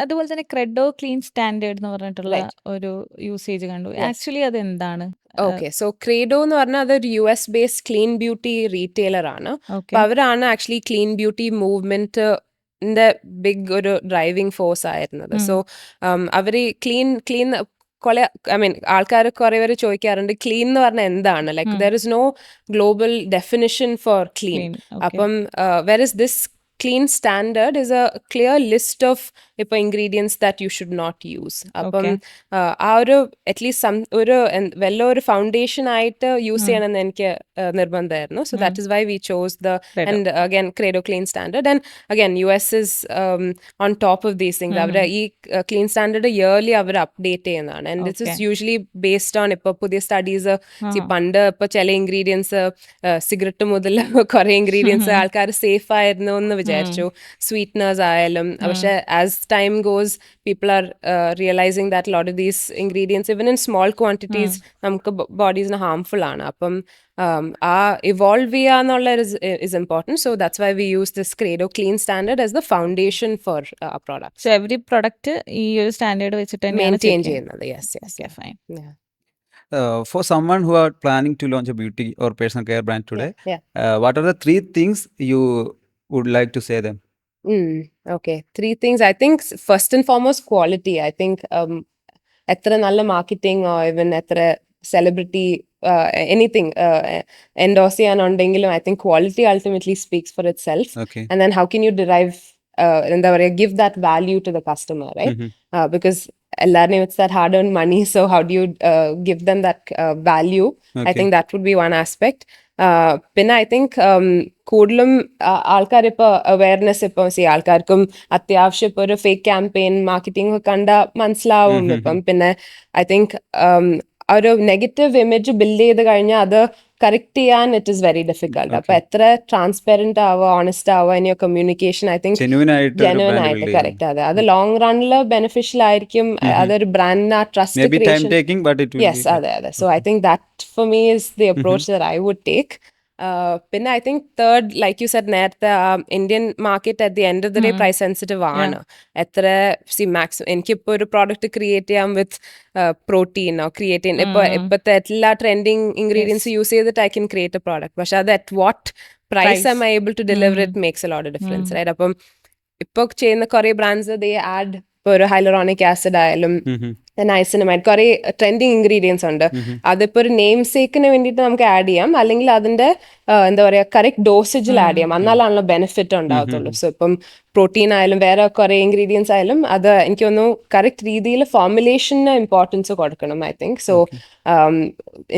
അതുപോലെ തന്നെ ക്രെഡോ ക്ലീൻ സ്റ്റാൻഡേർഡ് എന്ന് പറഞ്ഞിട്ടുള്ള ഒരു യൂസേജ് കണ്ടു. ആക്ച്വലി അത് എന്താണ്? ഓക്കെ, സോ ക്രേഡോ എന്ന് പറഞ്ഞാൽ അതൊരു US based clean beauty retailer ആണ്. അപ്പൊ അവരാണ് actually clean beauty movement big ഒരു ഡ്രൈവിംഗ് ഫോഴ്സ് ആയിരുന്നത്. സോ അവര് ക്ലീൻ ആൾക്കാർ കുറെ പേര് ചോദിക്കാറുണ്ട് ക്ലീൻ എന്ന് പറഞ്ഞാൽ എന്താണ്, like there is no global definition for clean. അപ്പം where is this clean standard is a clear list of ingredients that you should not use. അപ്പം ആ ഒരു അറ്റ്ലീസ്റ്റ് വല്ല ഒരു ഫൗണ്ടേഷൻ ആയിട്ട് യൂസ് ചെയ്യണമെന്ന് എനിക്ക് നിർബന്ധമായിരുന്നു. So that is why we chose the and again Credo clean standard. And again US is on top of these things. അവർ ഈ ക്ലീൻ സ്റ്റാൻഡേർഡ് ഇയർലി അവർ അപ്ഡേറ്റ് ചെയ്യുന്നതാണ്. And this is usually based on ഇപ്പൊ പുതിയ studies. പണ്ട് ഇപ്പൊ ചില ingredients cigarette മുതൽ കുറെ ഇൻഗ്രീഡിയൻസ് ആൾക്കാർ സേഫ് ആയിരുന്നു എന്ന് വിചാരിച്ചു, സ്വീറ്റ്നേഴ്സ് ആയാലും. പക്ഷെ as time goes people are realizing that lot of these ingredients even in small quantities നമുക്ക് ബോഡീസിന് ഹാംഫുൾ ആണ്. അപ്പം ആ ഇവോൾവ് ചെയ്യുക എന്നുള്ള is important. So that's why we use this Credo clean standard as the foundation for products. So every product ഈ ഒരു standard വെച്ചിട്ട് മെയിൻറ്റെയിൻ ചെയ്യുന്നത്. Yes fine. For someone who are planning to launch a beauty or personal care brand today, what are the 3 things you would like to say them? Okay, 3 things. I think first and foremost quality. I think എത്ര നല്ല marketing or even എത്ര celebrity anything endorse ചെയ്യാനുണ്ടെങ്കിലും I think quality ultimately speaks for itself. And then how can you derive എന്താ പറയുക, give that value to the customer, right? Because എല്ലാവരുടെയും it's that hard earned money, so how do you give them that value? I think that would be one aspect. പിന്നെ I think കൂടുതലും ആൾക്കാർ ഇപ്പോൾ awareness ഇപ്പോൾ ആൾക്കാർക്കും അത്യാവശ്യം ഇപ്പോൾ ഒരു ഫേക്ക് ക്യാമ്പയിൻ മാർക്കറ്റിംഗ് കണ്ട മനസ്സിലാവും ഇപ്പം. പിന്നെ ഐ തിങ്ക് ഒരു നെഗറ്റീവ് ഇമേജ് ബിൽഡ് ചെയ്ത് കഴിഞ്ഞാൽ അത് കറക്റ്റ് ചെയ്യാൻ ഇറ്റ് ഇസ് വെരി ഡിഫിക്കൾട്ട്. അപ്പൊ എത്ര ട്രാൻസ്പെറന്റ് ആവുക, ഓണസ്റ്റ് ആവുക in your communication, I think genuine ആയിട്ട് കറക്റ്റ്. അത് ലോങ് റണ്ണില് ബെനിഫിഷ്യൽ ആയിരിക്കും. അതൊരു ബ്രാൻഡിന് ആ ട്രസ്റ്റ് ക്രിയേഷൻ. യെസ്, അതെ. So I think that for me is the approach that I would take. പിന്നെ I think third, like you said നേരത്തെ, Indian market at the end of the day price sensitive ആണ്. എത്ര maximum എനിക്കിപ്പോൾ ഒരു product create ചെയ്യാം വിത്ത് പ്രോട്ടീനോ creatine, ഇപ്പോഴത്തെ എല്ലാ trending ingredients use ചെയ്തിട്ട് I can create a product. പക്ഷെ അത് at what price I'm able to deliver it makes a lot of difference, right? അപ്പം ഇപ്പോൾ ചെയ്യുന്ന കുറേ ബ്രാൻഡ്സ് ദേ ആഡ് ഇപ്പോൾ ഒരു ഹൈലറോണിക് ആസിഡ് ആയാലും നൈസിനമൈഡ്, കുറെ ട്രെൻഡിങ് ഇൻഗ്രീഡിയൻസ് ഉണ്ട്. അതിപ്പോ ഒരു നെയിം സേക്കിന് വേണ്ടിയിട്ട് നമുക്ക് ആഡ് ചെയ്യാം, അല്ലെങ്കിൽ അതിന്റെ എന്താ പറയാ കറക്റ്റ് ഡോസേജിൽ ആഡ് ചെയ്യാം, എന്നാലാണല്ലോ ബെനിഫിറ്റ് ഉണ്ടാകത്തുള്ളൂ. സോ ഇപ്പം പ്രോട്ടീൻ ആയാലും വേറെ കുറെ ഇൻഗ്രീഡിയൻസ് ആയാലും അത് എനിക്ക് തോന്നുന്നു കറക്റ്റ് രീതിയിൽ ഫോർമുലേഷന് ഇമ്പോർട്ടൻസ് കൊടുക്കണം, I think. So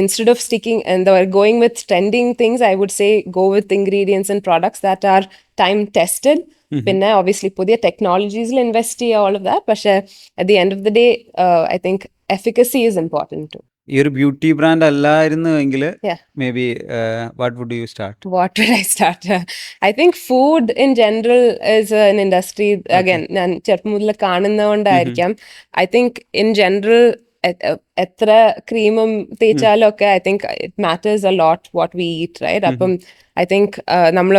instead of sticking എന്താ പറയുക going with trending things, I would say go with ingredients and products that are time tested. പിന്നെ ഒബ്വിയസ്ലി പുതിയ ടെക്നോളജീസിൽ ഇൻവെസ്റ്റ് ചെയ്യുക, ഓൾ ഓഫ് ദാറ്റ്. പക്ഷെ at the end of the day I think efficacy is important too. ഈ ഒരു beauty brand അല്ലായിരുന്നുവെങ്കിൽ maybe what would you start? What would I start? I think food in general is an industry, again, ഞാൻ ചെറുപ്പം മുതൽ കാണുന്നതുകൊണ്ടായിരിക്കാം. I think in general എത്ര ക്രീമും തേച്ചാലും ഒക്കെ I think it matters a lot what we eat, right? അപ്പം I think നമ്മൾ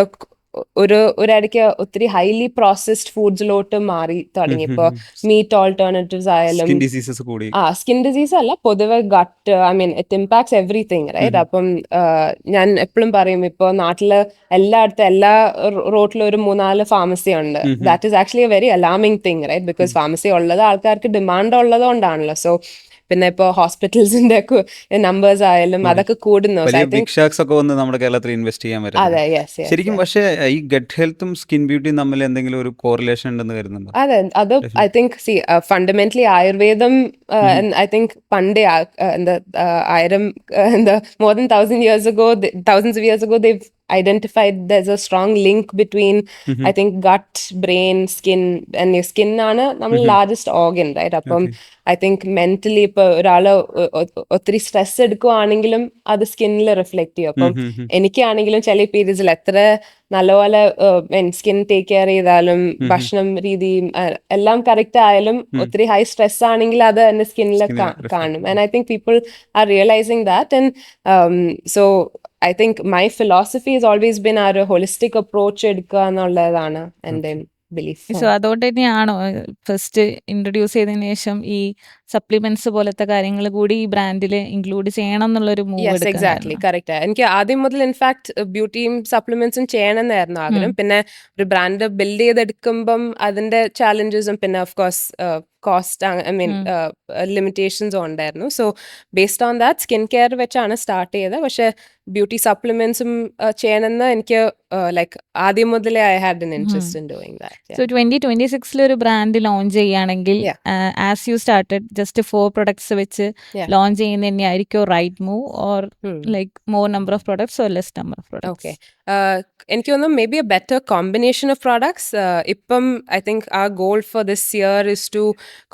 ഒരിടയ്ക്ക് ഒത്തിരി ഹൈലി പ്രോസസ്ഡ് ഫുഡ്സിലോട്ട് മാറി തുടങ്ങി. ഇപ്പൊ മീറ്റ് ഓൾട്ടർനേറ്റീവ്സ് ആയാലും സ്കിൻ ഡിസീസ് അല്ല, പൊതുവെ gut, I mean it impacts everything, right? അപ്പം ഞാൻ എപ്പോഴും പറയും, ഇപ്പൊ നാട്ടില് എല്ലായിടത്തും എല്ലാ റോട്ടിലും ഒരു 3-4 ഫാർമസി ഉണ്ട്. That is actually a very alarming thing, right? Because pharmacy ഉള്ളത് ആൾക്കാർക്ക് ഡിമാൻഡ് ഉള്ളത് കൊണ്ടാണല്ലോ. സോ പിന്നെ ഇപ്പൊ ഹോസ്പിറ്റൽസിന്റെ നമ്പേഴ്സ് ആയാലും അതൊക്കെ കൂടുന്നു. നമ്മുടെ കേരളത്തിൽ ഇൻവെസ്റ്റ് ചെയ്യാൻ പറ്റും ശരിക്കും. പക്ഷേ ഈ ഗട്ട് ഹെൽത്തും സ്കിൻ ബ്യൂട്ടിയും തമ്മിൽ എന്തെങ്കിലും ഒരു കോറിലേഷൻ ഉണ്ടെന്ന് കരുതുന്നുണ്ടോ? അതെ, അത് ഐ തിങ്ക് ഫണ്ടമെന്റലി ആയുർവേദം ഐ തിങ്ക് പണ്ടേ more than 1,000 years ago, thousands of years ago, they've identified there's a strong link between I think gut, brain, skin, and your skin ആണ് നമ്മൾ largest organ, right? അപ്പം I think mentally ഇപ്പൊ ഒരാള് ഒത്തിരി stress എടുക്കുവാണെങ്കിലും അത് സ്കിന്നിൽ reflect ചെയ്യും. അപ്പം എനിക്കാണെങ്കിലും ചില പീരീഡ്സിൽ എത്ര നല്ലപോലെ സ്കിൻ ടേക്ക് കെയർ ചെയ്താലും ഭക്ഷണം രീതിയും എല്ലാം കറക്റ്റ് ആയാലും ഒത്തിരി ഹൈ സ്ട്രെസ് ആണെങ്കിൽ അത് എന്റെ സ്കിന്നിൽ കാണും. And I think people are realizing that. And so I think my philosophy has always been a holistic approach എടുക്കുക എന്നുള്ളതാണ് എൻ്റെ ബിലീഫ്. സോ അതുകൊണ്ട് തന്നെയാണോ ഫസ്റ്റ് ഇൻട്രൊഡ്യൂസ് ചെയ്തതിനു ശേഷം ഈ സപ്ലിമെന്റ്സ് പോലത്തെ കാര്യങ്ങൾ കൂടി ഈ ബ്രാൻഡിൽ ഇൻക്ലൂഡ് ചെയ്യണം എന്നുള്ളൊരു മൂവ് യെസ് എടുക്കാൻ എക്സാക്ട്ലി കാരണം. കറക്റ്റ്. എനിക്ക് ആദ്യം മുതൽ ഇൻഫാക്ട് ബ്യൂട്ടിയും സപ്ലിമെന്റ്സും ചെയ്യണമെന്നായിരുന്നു ആഗ്രഹം. പിന്നെ ഒരു ബ്രാൻഡ് ബിൽഡ് ചെയ്തെടുക്കുമ്പം അതിന്റെ ചാലഞ്ചസും പിന്നെ of course cost I mean ലിമിറ്റേഷൻസും ഉണ്ടായിരുന്നു. So based on that skin care വെച്ചാണ് സ്റ്റാർട്ട് ചെയ്തത്. പക്ഷെ ബ്യൂട്ടി സപ്ലിമെന്റ്സും ചെയ്യണമെന്ന് എനിക്ക് ലൈക്ക് ആദ്യം മുതലേ I had an interest in doing that. So 2026 ഒരു ബ്രാൻഡ് ലോഞ്ച് ചെയ്യുകയാണെങ്കിൽ as you started just 4 products വെച്ച് ലോഞ്ച് ചെയ്യുന്ന തന്നെയായിരിക്കും right move, or like more number of products or less number of products? Okay, എനിക്ക് തോന്നുന്നു maybe A better combination of products. ഇപ്പം I think ആ goal for this year is to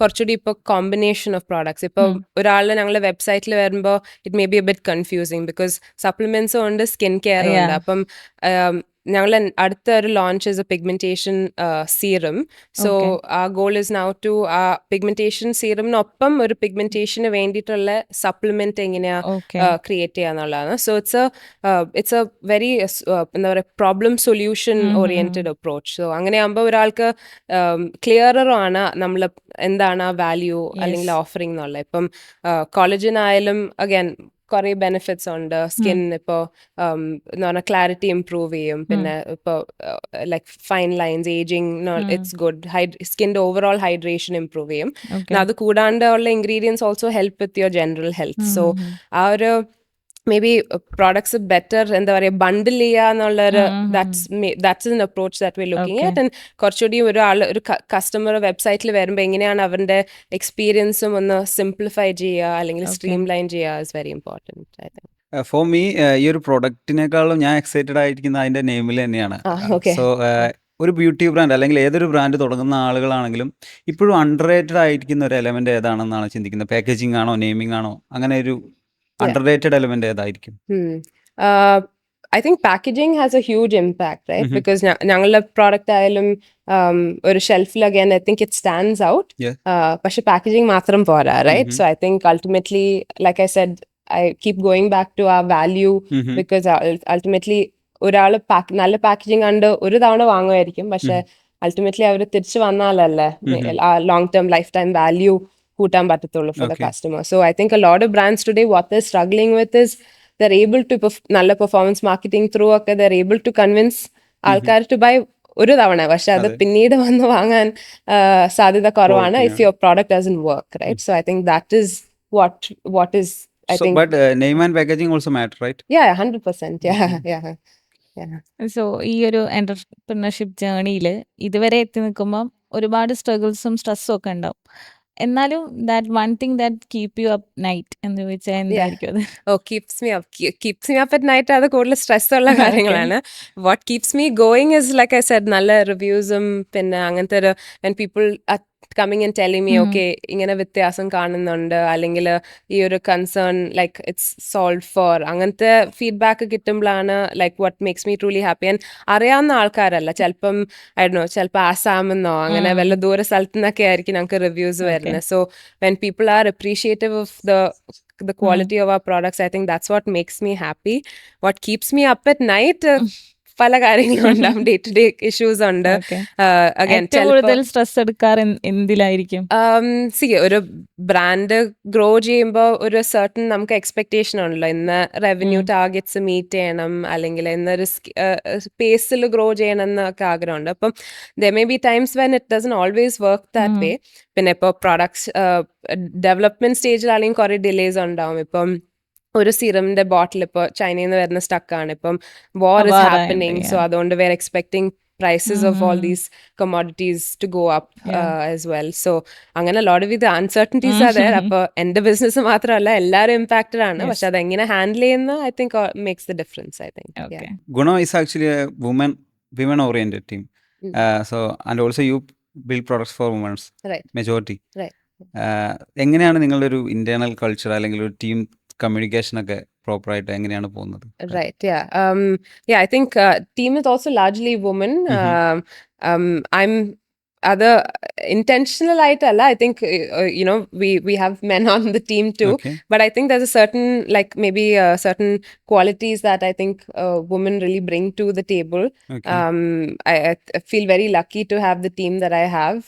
കുറച്ചുകൂടി ഇപ്പോൾ combination of products. ഇപ്പോൾ ഒരാൾ ഞങ്ങളുടെ വെബ്സൈറ്റിൽ വരുമ്പോൾ it maybe a bit confusing because സപ്ലിമെന്റ്സും ഉണ്ട് സ്കിൻ കെയറും ഉണ്ട്. അപ്പം ഞങ്ങൾ അടുത്ത ഒരു launch is a pigmentation serum. So ആ ഗോൾ ഇസ് നൗ ടു ആ പിഗ്മെന്റേഷൻ സീറമിനൊപ്പം ഒരു പിഗ്മെന്റേഷന് വേണ്ടിയിട്ടുള്ള സപ്ലിമെന്റ് എങ്ങനെയാ ക്രിയേറ്റ് ചെയ്യാന്നുള്ളതാണ്. സോ ഇറ്റ്സ് എ വെരി എന്താ പറയുക problem solution oriented approach. So അങ്ങനെയാകുമ്പോൾ ഒരാൾക്ക് ക്ലിയറർ ആണ് നമ്മൾ എന്താണ് ആ വാല്യൂ അല്ലെങ്കിൽ ഓഫറിംഗ് എന്നുള്ളത്. ഇപ്പം കോളേജിനായാലും അഗൈൻ കുറേ ബെനിഫിറ്റ്സ് ഉണ്ട്. സ്കിൻ ഇപ്പോൾ എന്ന് പറഞ്ഞാൽ ക്ലാരിറ്റി ഇംപ്രൂവ് ചെയ്യും. പിന്നെ ഇപ്പോൾ like fine lines ageing it's good. സ്കിൻ്റെ ഓവറോൾ ഹൈഡ്രേഷൻ ഇംപ്രൂവ് ചെയ്യും. അത് കൂടാണ്ട് ഉള്ള ingredients also help with your general health. So ആ ഒരു മേ ബി പ്രോഡക്ട്സ് ബെറ്റർ എന്താ പറയുക ബണ്ടിൽ ചെയ്യുക എന്നുള്ളൊരു that's an approach that we looking at. And കുറച്ചുകൂടി ഒരു കസ്റ്റമർ വെബ്സൈറ്റിൽ വരുമ്പോൾ എങ്ങനെയാണ് അവരുടെ എക്സ്പീരിയൻസും ഒന്ന് സിംപ്ലിഫൈ ചെയ്യുക അല്ലെങ്കിൽ സ്ട്രീം ലൈൻ ചെയ്യുക is very important I think. For me ഈ ഒരു പ്രൊഡക്റ്റിനേക്കാളും ഞാൻ എക്സൈറ്റഡ് ആയിരിക്കുന്ന അതിൻ്റെ നെയിമിൽ തന്നെയാണ്. സോ ഒരു ബ്യൂട്ടി ബ്രാൻഡ് അല്ലെങ്കിൽ ഏതൊരു ബ്രാൻഡ് തുടങ്ങുന്ന ആളുകളാണെങ്കിലും ഇപ്പോഴും അണ്ടർ റേറ്റഡ് ആയിരിക്കുന്ന ഒരു എലമെന്റ് ഏതാണെന്നാണ് ചിന്തിക്കുന്നത്. പാക്കേജിംഗ് ആണോ, നെയിമിംഗ് ആണോ, അങ്ങനെ ഒരു അണ്ടർ റേറ്റഡ് എലമെന്റ് ഏതായിരിക്കും? I think packaging has a huge impact, right? Because ഞങ്ങളുടെ പ്രോഡക്റ്റ് ആയാലും ഒരു ഷെൽഫിൽ again I think it stands out. പക്ഷെ പാക്കേജിംഗ് മാത്രം പോരാ, right? So I think ultimately, like I said, I keep going back to our value because ultimately ഒരാൾ നല്ല packaging കണ്ട് ഒരു തവണ വാങ്ങുമായിരിക്കും. പക്ഷെ അൾട്ടിമേറ്റ്ലി അവർ തിരിച്ചു വന്നാലല്ലേ long term lifetime value കൂട്ടാൻ പറ്റത്തുള്ളൂ for the customer. So I think a lot of brands today what they struggling with is they're able to നല്ല പെർഫോമൻസ് മാർക്കറ്റിംഗ് ത്രൂ ഒക്കെ they're able to convince ആൾക്കാർ to buy ഒരു തവണ. പക്ഷെ അത് പിന്നീട് വന്ന് വാങ്ങാൻ സാധ്യത കുറവാണ് if your product doesn't work, right? So I think that is what is I think. But name and packaging also matter, right? Yeah, 100%. Yeah. So ഈ ഒരു എന്റർപ്രണർഷിപ്പ് ജേർണിയിൽ ഇതുവരെ എത്തി നിൽക്കുമ്പോൾ ഒരുപാട് സ്ട്രഗിൾസും സ്ട്രെസ്സും ഒക്കെ ഉണ്ടാവും. എന്നാലും that one thing that keep you up night എന്ന് ചോദിച്ചാൽ എന്തായിരിക്കും അത്? Keeps me up at night അത് കൂടുതൽ സ്ട്രെസ് ഉള്ള കാര്യങ്ങളാണ്. What keeps me going is like I said നല്ല റിവ്യൂസും പിന്നെ അങ്ങനത്തെ ഒരു when people coming and telling me okay ഇങ്ങനെ വ്യത്യാസം കാണുന്നുണ്ട് അല്ലെങ്കിൽ ഈ ഒരു concern like it's solve for അങ്ങനത്തെ ഫീഡ്ബാക്ക് കിട്ടുമ്പോഴാണ് like what makes me truly happy. And അറിയാവുന്ന ആൾക്കാരല്ല, ചിലപ്പം ആയിരുന്നോ ചിലപ്പോൾ ആസാമെന്നോ അങ്ങനെ വല്ല ദൂര സ്ഥലത്തു നിന്നൊക്കെ ആയിരിക്കും ഞങ്ങൾക്ക് റിവ്യൂസ് വരുന്നത്. So when people are appreciative of the quality of our products, I think that's what makes me happy. What keeps me up at night, പല കാര്യങ്ങളുണ്ടാവും, ഡേ ടു ഡേ ഇഷ്യൂസ് ഉണ്ട്. കൂടുതൽ സ്ട്രെസ് എടുക്കാറ് എന്തിലായിരിക്കും? ഒരു ബ്രാൻഡ് ഗ്രോ ചെയ്യുമ്പോൾ ഒരു certain നമുക്ക് expectation ഉണ്ടല്ലോ, ഇന്ന് റവന്യൂ ടാർഗറ്റ്സ് മീറ്റ് ചെയ്യണം അല്ലെങ്കിൽ ഇന്നൊരു സ്പേസിൽ ഗ്രോ ചെയ്യണം എന്നൊക്കെ ആഗ്രഹമുണ്ട്. അപ്പം there may be times when it doesn't always work that way. പിന്നെ ഇപ്പോൾ പ്രോഡക്ട്സ് ഡെവലപ്മെന്റ് സ്റ്റേജിലാണെങ്കിൽ കുറേ ഡിലേസ് ഉണ്ടാവും. ഇപ്പം ഒരു സിറമിന്റെ ബോട്ടിൽ ഇപ്പോൾ ചൈനയിൽ നിന്ന് വരുന്ന സ്റ്റക്കാണ്, ഇപ്പം വാർ ഇസ് ഹാപ്പനിങ്. സോ അതുകൊണ്ട് we're expecting prices of all these commodities to go up as well. So അങ്ങനെ lot of the uncertainties are there. അപ്പോൾ എൻ്റെ ബിസിനസ് മാത്രമല്ല എല്ലാവരും ഇമ്പാക്റ്റഡ് ആണ്. പക്ഷെ അതെങ്ങനെ ഹാൻഡിൽ ചെയ്യുന്ന I think makes the difference, I think. Gunam is actually a women oriented team. So and also you build products for women's majority. എങ്ങനെയാണ് നിങ്ങളുടെ ഒരു ഇന്റേണൽ കൾച്ചർ അല്ലെങ്കിൽ ഒരു ടീം കമ്മ്യൂണിക്കേഷൻ ഒക്കെ പ്രോപ്പർ ആയിട്ട് എങ്ങനെയാണ് പോകുന്നത്? Right, I think team is also largely women. അത് intentional ആയിട്ടല്ല. I think we have men on the team too, Okay. but I think there's a certain like maybe certain qualities that I think women really bring to the table. Okay. I feel very lucky to have the team that I have.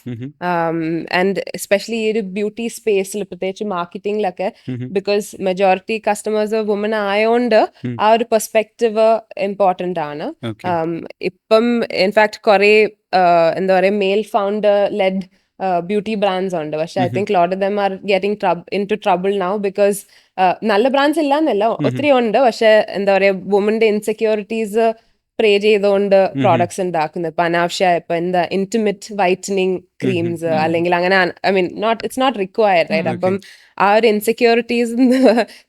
And especially ഈ ഒരു beauty സ്പേസിൽ പ്രത്യേകിച്ച് മാർക്കറ്റിംഗിലൊക്കെ because majority customers women ആയതുകൊണ്ട് ആ ഒരു perspective important ആണ്. Okay. ഇപ്പം ഇൻഫാക്ട് കുറേ എന്താ പറയുക male founder led beauty brands ഉണ്ട്. പക്ഷെ I think lot of them are getting in to trouble now because നല്ല ബ്രാൻഡ്സ് ഇല്ല എന്നല്ല, ഒത്തിരി ഉണ്ട്. പക്ഷെ എന്താ പറയുക വുമന്റെ ഇൻസെക്യൂരിറ്റീസ് പ്രേ ചെയ്തുകൊണ്ട് പ്രോഡക്ട്സ് ഉണ്ടാക്കുന്നത്. ഇപ്പൊ അനാവശ്യ ഇപ്പൊ എന്താ ഇന്റിമേറ്റ് വൈറ്റനിങ് ക്രീംസ് അല്ലെങ്കിൽ അങ്ങനെ I mean it's not required right. അപ്പം ആ ഒരു ഇൻസെക്യൂരിറ്റീസ്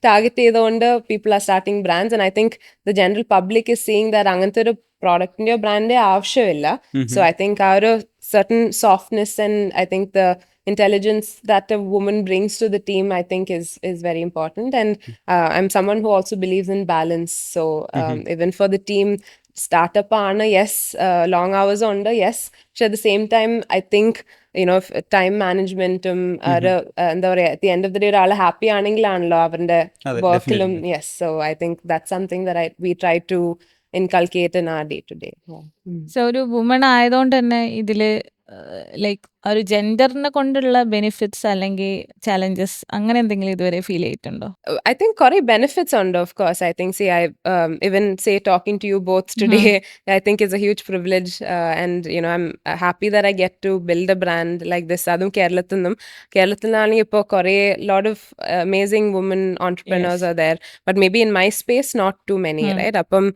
ടാർഗറ്റ് ചെയ്തുകൊണ്ട് people are starting brands. And I think the general public is seeing that അങ്ങനത്തെ ഒരു പ്രോഡക്റ്റിന്റെയോ ബ്രാൻഡിന്റെയോ ആവശ്യമില്ല. സോ ഐ തിങ്ക് ആ ഒരു certain softness and I think the intelligence that a woman brings to the team I think is very important. And I'm someone who also believes in balance. So even for the team startup aana yes, long hours under yes, but at the same time I think time management എന്താ പറയാ at the end of the day ഒരാൾ happy ആണെങ്കിലാണല്ലോ അവരുടെ വർക്കിലും. yes, so I think that's something that we try to inculcate in our day to day. So ഒരു woman ആയതുകൊണ്ട് തന്നെ ഇതില് like ഒരു ജെൻഡറിനെ കൊണ്ടുള്ള ബെനിഫിറ്റ്സ് അല്ലെങ്കിൽ ചാലഞ്ചസ് അങ്ങനെ എന്തെങ്കിലും ഇതുവരെ ഫീൽ ചെയ്തിട്ടുണ്ടോ? I think കുറേ benefits ഉണ്ട് of course. I think I even say talking to you both today I think is a huge privilege and I'm happy that I get to build a brand like this. അതും കേരളത്തിലാണെങ്കിൽ ഇപ്പോൾ കുറേ lot of amazing women entrepreneurs are there, but maybe in my space not too many, right? അപ്പം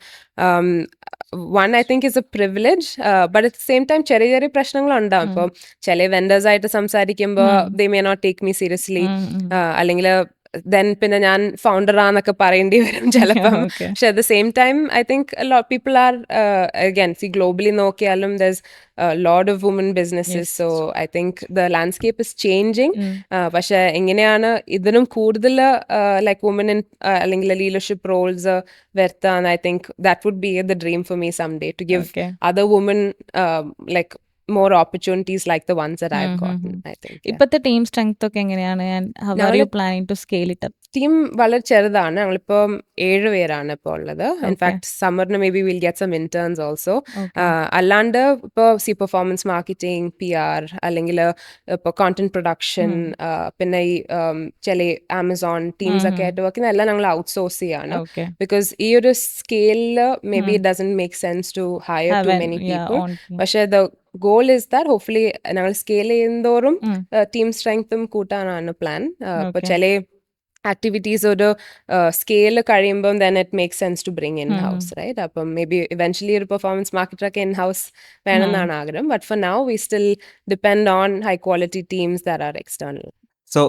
one I think is a privilege, but at the same time ചെറിയ ചെറിയ പ്രശ്നങ്ങളുണ്ടാവും. ഇപ്പോൾ ചില vendors ആയിട്ട് സംസാരിക്കുമ്പോൾ they may not take me seriously, അല്ലെങ്കിൽ then പിന്നെ ഞാൻ ഫൗണ്ടർ ആന്നൊക്കെ പറയേണ്ടി വരും ചിലപ്പം. പക്ഷെ at the same time I think a lot of people are again see globally നോക്കിയാലും there's a lot of women businesses. So I think the landscape is changing. പക്ഷെ എങ്ങനെയാണ് ഇതിനും കൂടുതൽ like women in അല്ലെങ്കിൽ leadership roles വരുത്താൻ I think that would be the dream for me someday, to give other women like more opportunities like the ones that I've gotten. I think ഇപ്പോഴത്തെ team strength ഒക്കെ എങ്ങനെയാണ് and how are you planning to scale it up? Team വളരെ ചെറുതാണ്. ഞങ്ങളിപ്പോൾ 7 പേരാണ് ഇപ്പോൾ ഉള്ളത്. In fact സമ്മറിന് maybe will get some interns also. അല്ലാണ്ട് ഇപ്പോൾ പെർഫോമൻസ് മാർക്കറ്റിംഗ്, PR അല്ലെങ്കിൽ ഇപ്പോൾ കോണ്ടന്റ് പ്രൊഡക്ഷൻ, പിന്നെ ഈ ചില ആമസോൺ ടീംസ് ഒക്കെ ആയിട്ട് വർക്ക് എല്ലാം ഞങ്ങൾ ഔട്ട്സോഴ്സ് ചെയ്യാണ്. ബിക്കോസ് ഈ ഒരു സ്കെയിലില് maybe it doesn't make sense to hire too many people. പക്ഷെ the goal is that hopefully ഞങ്ങൾ സ്കെയിൽ ചെയ്യുന്നതോറും ടീം സ്ട്രെങ്ത്തും കൂട്ടാനാണ് പ്ലാൻ. ഇപ്പോൾ ചില ആക്ടിവിറ്റീസ് ഒരു സ്കെയിൽ കഴിയുമ്പം then it makes sense to bring in house, right? അപ്പം maybe eventually ഒരു പെർഫോമൻസ് മാർക്കറ്ററൊക്കെ in house വേണമെന്നാണ് ആഗ്രഹം. But for now we still depend on high quality teams that are external. So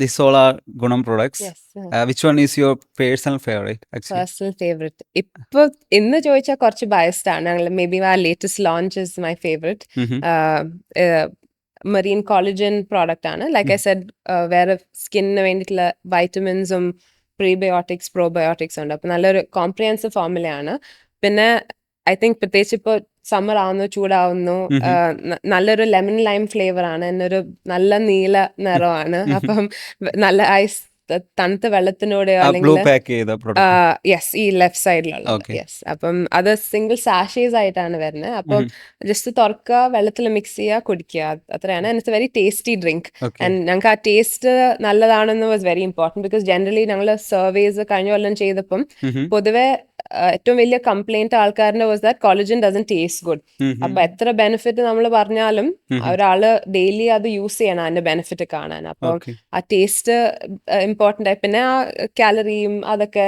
these all are Gunam products. Yes. Which one is your personal favorite actually? Personal favorite ഇപ്പൊ ഇന്ന് ചോദിച്ചാൽ കുറച്ച് biased ആണ്. Maybe ആ latest launch is my favourite. Marine collagen product ആണ്. Like I said വേറെ സ്കിന്നിന് വേണ്ടിയിട്ടുള്ള വൈറ്റമിൻസും പ്രീബയോട്ടിക്സ് പ്രോബയോട്ടിക്സ് ഉണ്ട്. അപ്പം നല്ലൊരു കോംപ്രിഹെൻസീവ് ഫോർമുലയാണ്. പിന്നെ ഐ തിങ്ക് പ്രത്യേകിച്ച് ഇപ്പോൾ സമ്മർ ആവുന്നു, ചൂടാവുന്നു, നല്ലൊരു ലെമൺ ലൈം ഫ്ലേവർ ആണ്, എന്നൊരു നല്ല നീല നിറമാണ്. അപ്പം നല്ല ഐസ് തണുത്ത വെള്ളത്തിനോടെയോ അല്ലെങ്കിൽ യെസ് ഈ ലെഫ്റ്റ് സൈഡിലുള്ള യെസ്. അപ്പം അത് സിംഗിൾ സാഷേസ് ആയിട്ടാണ് വരുന്നത്. അപ്പം ജസ്റ്റ് തുറക്കുക, വെള്ളത്തിൽ മിക്സ് ചെയ്യുക, കുടിക്കുക, അത്രയാണ്. And it's a very tasty drink. And ഞങ്ങൾക്ക് ആ ടേസ്റ്റ് നല്ലതാണെന്ന് was very important. Because generally ഞങ്ങൾ സർവേസ് കഴിഞ്ഞ കൊല്ലം ചെയ്തപ്പം പൊതുവെ ഏറ്റവും വലിയ കംപ്ലൈന്റ് ആൾക്കാരുടെ was that collagen doesn't taste good. അപ്പൊ എത്ര ബെനിഫിറ്റ് നമ്മൾ പറഞ്ഞാലും ഒരാള് ഡെയിലി അത് യൂസ് ചെയ്യണം അതിന്റെ ബെനിഫിറ്റ് കാണാൻ. അപ്പൊ ആ ടേസ്റ്റ് ഇമ്പോർട്ടൻ്റ് ആയി. പിന്നെ ആ കാലറിയും അതൊക്കെ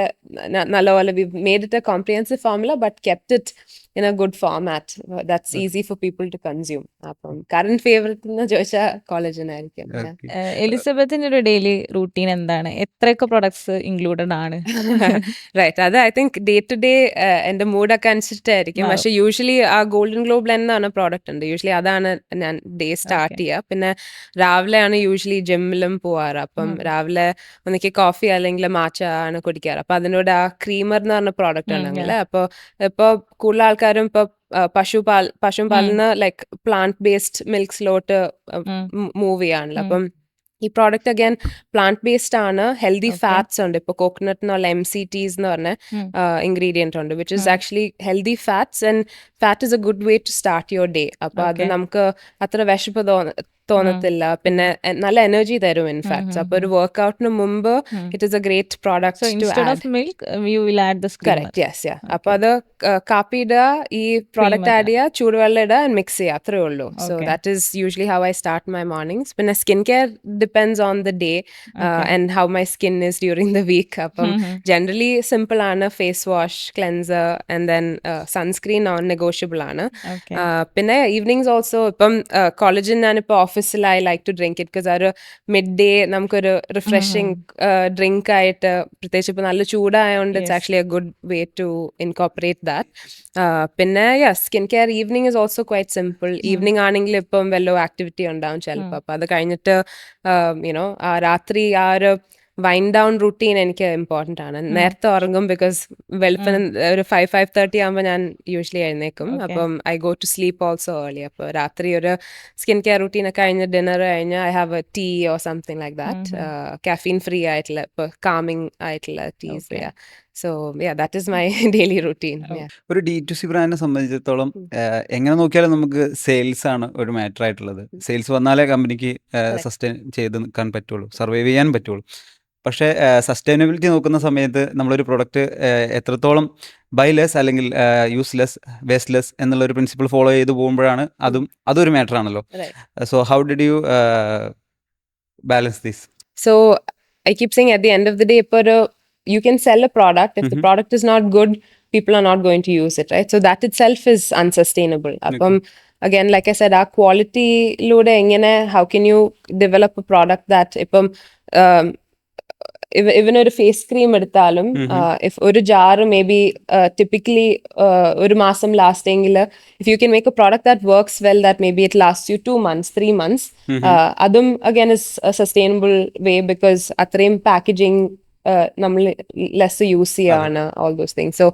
നല്ലപോലെ we made it A comprehensive formula but kept it in a good format that's easy for people to consume. അപ്പം കറന്റ് ഫേവറേറ്റ് എന്ന് ചോദിച്ചാൽ കോളേജൻ ആയിരിക്കും. എലിസബത്തിന്റെ ഒരു ഡെയിലി റൂട്ടീൻ എന്താണ്? എത്രയൊക്കെ പ്രൊഡക്ട്സ് ഇൻക്ലൂഡഡ് ആണ്? റൈറ്റ്, അത് I think day to day എൻ്റെ മൂഡൊക്കെ അനുസരിച്ചിട്ടായിരിക്കും. പക്ഷെ യൂഷ്വലി ആ ഗോൾഡൻ ഗ്ലോബ് എന്നാണ് പ്രോഡക്റ്റ് ഉണ്ട്. യൂഷ്വലി അതാണ് ഞാൻ ഡേ സ്റ്റാർട്ട് ചെയ്യുക. പിന്നെ രാവിലെയാണ് യൂഷ്വലി ജിമ്മിലും പോവാറ്. അപ്പം രാവിലെ ഒന്നിക്ക് കോഫി അല്ലെങ്കിൽ മാച്ച ആണ് കുടിക്കാറ്. അപ്പം അതിനോട് ആ ക്രീമർ എന്ന് പറഞ്ഞ പ്രോഡക്റ്റ് ഉണ്ടെങ്കിൽ അപ്പോൾ ഇപ്പോൾ കൂടുതൽ ആൾക്കാരും ഇപ്പോൾ പശുപാലിന് ലൈക്ക് പ്ലാന്റ് ബേസ്ഡ് മിൽക്സിലോട്ട് മൂവ് ചെയ്യാണല്ലോ. അപ്പം ഈ പ്രോഡക്റ്റ് അഗൈൻ പ്ലാന്റ് ബേസ്ഡ് ആണ്. ഹെൽത്തി ഫാറ്റ്സ് ഉണ്ട്. ഇപ്പോൾ കോക്കനട്ടിനുള്ള MCTs എന്ന് പറഞ്ഞ ഇൻഗ്രീഡിയൻറ്റ് ഉണ്ട്, which is actually healthy fats, and fat is a good way to start your day. അപ്പോൾ അത് നമുക്ക് അത്ര വിശപ്പ് തോന്നത്തില്ല, പിന്നെ നല്ല എനർജി തരും ഇൻഫാക്ട്. അപ്പൊ ഒരു വർക്ക്ഔട്ടിന് മുമ്പ് it is a great product to add. Correct, yes. അപ്പൊ അത് കാപ്പിയിടുക, ഈ പ്രോഡക്റ്റ് ആഡ് ചെയ്യുക, ചൂടുവെള്ളം ഇടുക, മിക്സ് ചെയ്യുക, അത്രേ ഉള്ളൂ. So that is usually how I start my mornings. പിന്നെ skin care depends on the day and how my skin is during the week. അപ്പം ജനറലി സിമ്പിൾ ആണ്. Face wash, cleanser, and then sunscreen non negotiable ആണ്. പിന്നെ evenings also, ഇപ്പം കോളേജിൽ ഞാനിപ്പോൾ ഓഫീസിൽ I like to drink it, because ആ ഒരു മിഡ് ഡേ നമുക്കൊരു റിഫ്രഷിങ് ഡ്രിങ്ക് ആയിട്ട്, പ്രത്യേകിച്ച് ഇപ്പം നല്ല ചൂടായതുകൊണ്ട് it's actually a good way to incorporate that. പിന്നെ skin care evening is also quite simple. Evening ആണെങ്കിൽ ഇപ്പം വല്ലോ ആക്ടിവിറ്റി ഉണ്ടാവും ചിലപ്പോൾ. അപ്പം അത് കഴിഞ്ഞിട്ട് യുനോ രാത്രി ആ ഒരു വൈൻഡ് ഡൗൺ റുട്ടീൻ എനിക്ക് ഇമ്പോർട്ടൻ്റ് ആണ്. നേരത്തെ ഉറങ്ങും, ബിക്കോസ് വെളുപ്പിന് ഒരു 5-5:30 ആകുമ്പോൾ ഞാൻ യൂഷ്വലി എഴുന്നേക്കും. അപ്പം I go to sleep also early. അപ്പോൾ രാത്രി ഒരു സ്കിൻ കെയർ റുട്ടീൻ ഒക്കെ കഴിഞ്ഞ് ഡിന്നർ കഴിഞ്ഞ് I have a tea or something like that. Caffeine free ആയിട്ടുള്ള, ഇപ്പോൾ കാമിങ് ആയിട്ടുള്ള teas. So that is my daily routine. ഒരു D2C ബ്രാൻഡിനെ സംബന്ധിച്ചിടത്തോളം എങ്ങനെ നോക്കിയാലും നമുക്ക് സെയിൽസ് ആണ് ഒരു മാറ്റർ ആയിട്ടുള്ളത്. സെയിൽസ് വന്നാലേ കമ്പനിക്ക് സസ്റ്റെയിൻ ചെയ്ത് നിൽക്കാൻ പറ്റുള്ളൂ, സർവൈവ് ചെയ്യാൻ പറ്റുള്ളൂ. പക്ഷേ സസ്റ്റൈനബിലിറ്റി നോക്കുന്ന സമയത്ത് നമ്മളൊരു പ്രൊഡക്റ്റ് എത്രത്തോളം ബൈ ലെസ് അല്ലെങ്കിൽ യൂസ് ലെസ്, വേസ്റ്റ് ലെസ് എന്നുള്ളൊരു പ്രിൻസിപ്പിൾ ഫോളോ ചെയ്ത് പോകുമ്പോഴാണ് അതൊരു മാറ്റർ ആണല്ലോ. So how did you balance this? So I keep saying at the end of the day, you can sell a product. If the product is not good, people are not going to use it, right? So that itself is unsustainable. Again, like I said, our quality lode engane, how can you develop a product that even ഒരു face cream എടുത്താലും if ഒരു jar may be typically ഒരു മാസം last എങ്കിൽ, if you can make a product that works well, that maybe it lasts you 2 months, 3 months, അതും again is a sustainable way, because അത്രയും packaging നമ്മൾ less use ചെയ്യാണ്, all those things. So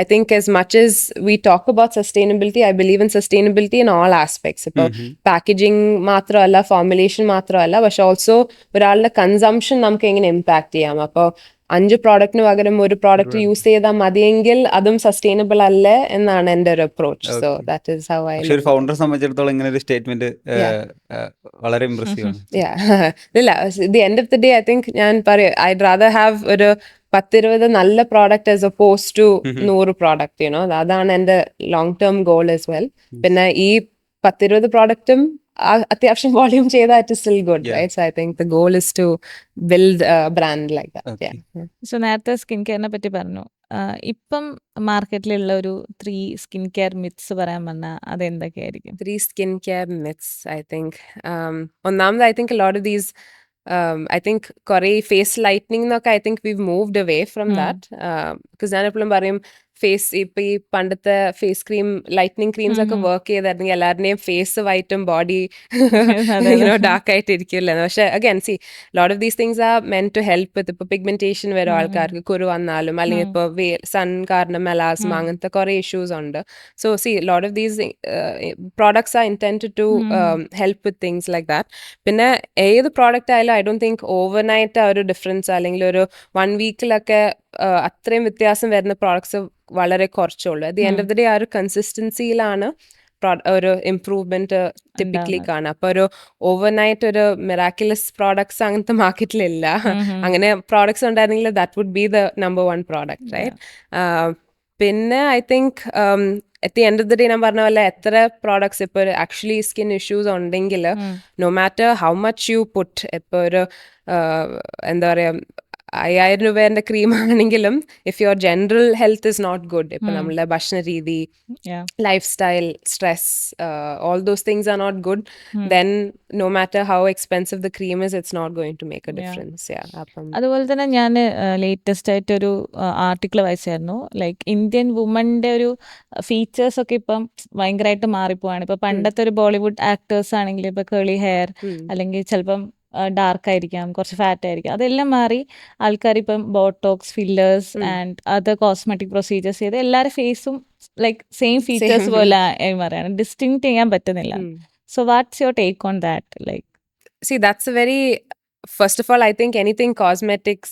I think as much as we talk about sustainability, I believe in sustainability in all aspects. ഇപ്പോൾ packaging മാത്രമല്ല, formulation മാത്രമല്ല, പക്ഷെ also ഒരാളുടെ consumption നമുക്ക് എങ്ങനെ ഇമ്പാക്ട് ചെയ്യാം. അപ്പോൾ 5 പ്രോഡക്റ്റിന് പകരം ഒരു പ്രോഡക്റ്റ് യൂസ് ചെയ്താൽ മതിയെങ്കിൽ അതും സസ്റ്റൈനബിൾ അല്ലേ എന്നാണ് എൻ്റെ ഒരു approach. So that is how I. ഒരു ഫൗണ്ടറെ സംബന്ധിച്ചിടത്തോളം ഇങ്ങനെ ഒരു സ്റ്റേറ്റ്മെന്റ് വളരെ ഇംപ്രസീവ് ആണ്. ഇല്ല, the end of the day I think ഞാൻ പറയും, ഐഡ് റാദർ ഹാവ് ഒരു 10-20 നല്ല product as opposed to 100 product. You know അതാണ് എൻ്റെ long term goal as well. പിന്നെ ഈ 10-20 പ്രോഡക്റ്റും അത്യാവശ്യം വോളിയൂം ചെയ്താൽ it is still good, right? So I think the goal is to build brand like that. So നേരത്തെ സ്കിൻ കെയറിനെ പറ്റി പറഞ്ഞു. ഇപ്പം മാർക്കറ്റിലുള്ള ഒരു 3 സ്കിൻ കെയർ മിത്സ് പറയാൻ പറഞ്ഞാൽ അതെന്തൊക്കെയായിരിക്കും? 3 skin care myths, I think ഒന്നാമത്, I think a lot of these I think കുറേ ഫേസ് ലൈറ്റനിങ് എന്നൊക്കെ I think we've moved away from that. because ഞാൻ എപ്പോഴും പറയും, ഫേസ് ഇപ്പൊ ഈ പണ്ടത്തെ ഫേസ് ക്രീം, ലൈറ്റനിങ് ക്രീംസ് ഒക്കെ വർക്ക് ചെയ്തായിരുന്നെങ്കിൽ എല്ലാവരുടെയും ഫേസ് വൈറ്റും ബോഡി ഡാർക്ക് ആയിട്ട് ഇരിക്കില്ല. പക്ഷെ again see, lot of these things are meant to help with ഇപ്പൊ പിഗ്മെന്റേഷൻ വരും ആൾക്കാർക്ക്, കുരു വന്നാലും, അല്ലെങ്കിൽ ഇപ്പൊ സൺ കാരണം മെലാസ്മ, അങ്ങനത്തെ കുറെ ഇഷ്യൂസ് ഉണ്ട്. So see, lot of these products are intended to help with things like that. പിന്നെ ഏത് പ്രോഡക്റ്റ് ആയാലും ഐ ഡോണ്ട് തിങ്ക് ഓവർനൈറ്റ് ആ ഒരു ഡിഫറൻസ്, അല്ലെങ്കിൽ ഒരു 1 വീക്കിലൊക്കെ അത്രയും വ്യത്യാസം വരുന്ന പ്രോഡക്ട്സ് വളരെ കുറച്ചുള്ളൂ. At the end of the day ആ ഒരു കൺസിസ്റ്റൻസിയിലാണ് ഒരു ഇംപ്രൂവ്മെന്റ് ടിപ്പിക്കലി കാണുക. അപ്പൊ ഒരു ഓവർനൈറ്റ് ഒരു മിറാക്കുലസ് പ്രോഡക്ട്സ് അങ്ങനത്തെ മാർക്കറ്റിലില്ല. അങ്ങനെ പ്രോഡക്ട്സ് ഉണ്ടായിരുന്നെങ്കിൽ that would be the number 1 product, right? പിന്നെ I think at the end of the day ഞാൻ പറഞ്ഞ പോലെ, എത്ര പ്രോഡക്ട്സ് ഇപ്പോൾ ആക്ച്വലി സ്കിൻ ഇഷ്യൂസ് ഉണ്ടെങ്കിൽ, no matter how much you put, ഇപ്പോൾ ഒരു എന്താ പറയുക, 5000 രൂപേൻ്റെ ക്രീം ആണെങ്കിലും if your general health is not good, ഇപ്പൊ നമ്മളുടെ ഭക്ഷണ രീതി, life style, stress, all those things are not good, then no matter how expensive the cream is, it's not going to make a difference. അതുപോലെ തന്നെ ഞാൻ latest ആയിട്ടൊരു article വായിച്ചായിരുന്നു, like Indian വുമന്റെ ഒരു ഫീച്ചേഴ്സ് ഒക്കെ ഇപ്പം ഭയങ്കരമായിട്ട് മാറിപ്പോവാണ്. ഇപ്പൊ പണ്ടത്തെ ഒരു ബോളിവുഡ് ആക്ടേഴ്സ് ആണെങ്കിൽ ഇപ്പൊ കേളി ഹെയർ, അല്ലെങ്കിൽ ചിലപ്പം ഡാർക്ക് ആയിരിക്കാം, കുറച്ച് ഫാറ്റ് ആയിരിക്കാം, അതെല്ലാം മാറി ആൾക്കാർ ഇപ്പം Botox, fillers and other cosmetic procedures ചെയ്ത് എല്ലാവരുടെ ഫേസും ലൈക്ക് സെയിം ഫീച്ചേഴ്സ് പോലെ മാറിയാണ്, ഡിസ്റ്റിങ്ക്ട് ചെയ്യാൻ പറ്റുന്നില്ല. So what's your take on that? Like see, that's a very, first of all, I think anything cosmetics,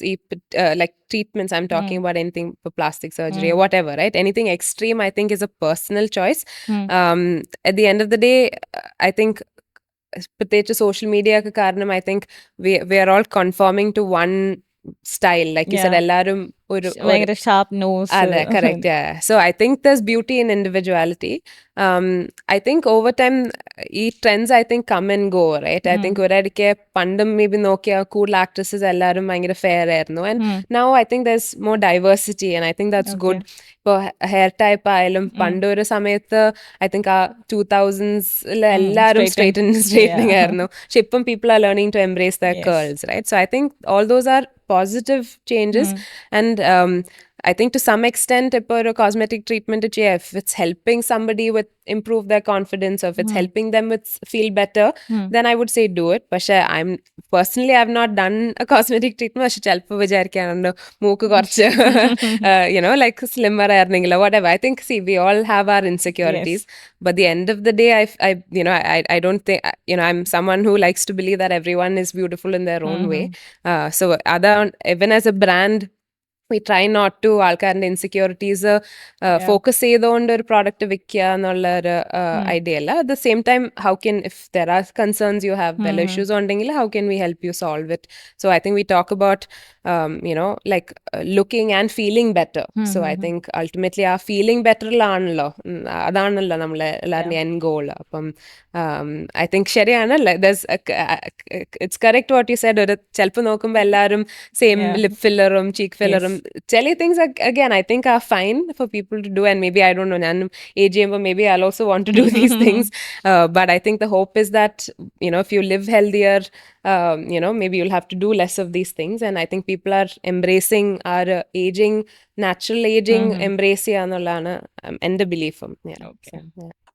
like treatments, I'm talking about anything for plastic surgery or whatever, right? Anything extreme, I think, is a personal choice. At the end of the day, I think പ്രത്യേകിച്ച് social media ഒക്കെ കാരണം I think we are all conforming to one style, like you said, എല്ലാവരും ഭയങ്കര sharp nose. അതെ, correct. So I think there's beauty in individuality. I think over time ഈ trends I think come and go, right? I think ഒരിടയ്ക്ക് പണ്ടും may be നോക്കിയാൽ കൂടുതൽ actresses എല്ലാവരും ഭയങ്കര ഫെയർ ആയിരുന്നു, ആൻഡ് നൗ ഐ തിങ്ക് ദർസ് more diversity, and I think that's good. ഇപ്പോൾ ഹെയർ ടൈപ്പ് ആയാലും പണ്ടൊരു സമയത്ത് ഐ തിങ്ക് ആ 2000s എല്ലാവരും സ്ട്രൈറ്റനിങ് ആയിരുന്നു, പക്ഷെ ഇപ്പം people are learning to embrace the curls, right? So I think all those are positive changes. And I think to some extent, if a cosmetic treatment, if it's helping somebody with improve their confidence, or if it's helping them with feel better, then I would say do it. But I'm personally, I've not done a cosmetic treatment. But chelpo vijarikkanundu mooku korchu like slimmer airningilla, whatever. I think, see, we all have our insecurities, but the end of the day, I don't think, I'm someone who likes to believe that everyone is beautiful in their own way. So even as a brand, we try not to ആൾക്കാരുടെ insecurities focus ചെയ്തുകൊണ്ട് ഒരു product വിൽക്കുക എന്നുള്ള ഒരു idea അല്ല. At the same time, how can, if there are concerns you have, well issues ഉണ്ടെങ്കിൽ, how can we help you solve it? So I think we talk about like looking and feeling better. So I think ultimately ആ feeling ബെറ്ററിലാണല്ലോ, അതാണല്ലോ നമ്മളെ എല്ലാവരുടെയും end goal. അപ്പം I think ശരിയാണ്, it's correct what you said. ഒരു ചിലപ്പോൾ നോക്കുമ്പോൾ എല്ലാവരും സെയിം ലിപ് ഫില്ലറും ചീക്ക് ഫില്ലറും, ചില things again I think are fine for people to do, and maybe I don't know, ഞാൻ ഏജ് ചെയ്യുമ്പോൾ maybe I'll also want to do these things, but I think the hope is that if you live healthier, maybe you'll have to do less of these things, and I think people are embracing our aging, natural aging, embrace ചെയ്യാന്നുള്ളതാണ് എൻ്റെ ബിലീഫും.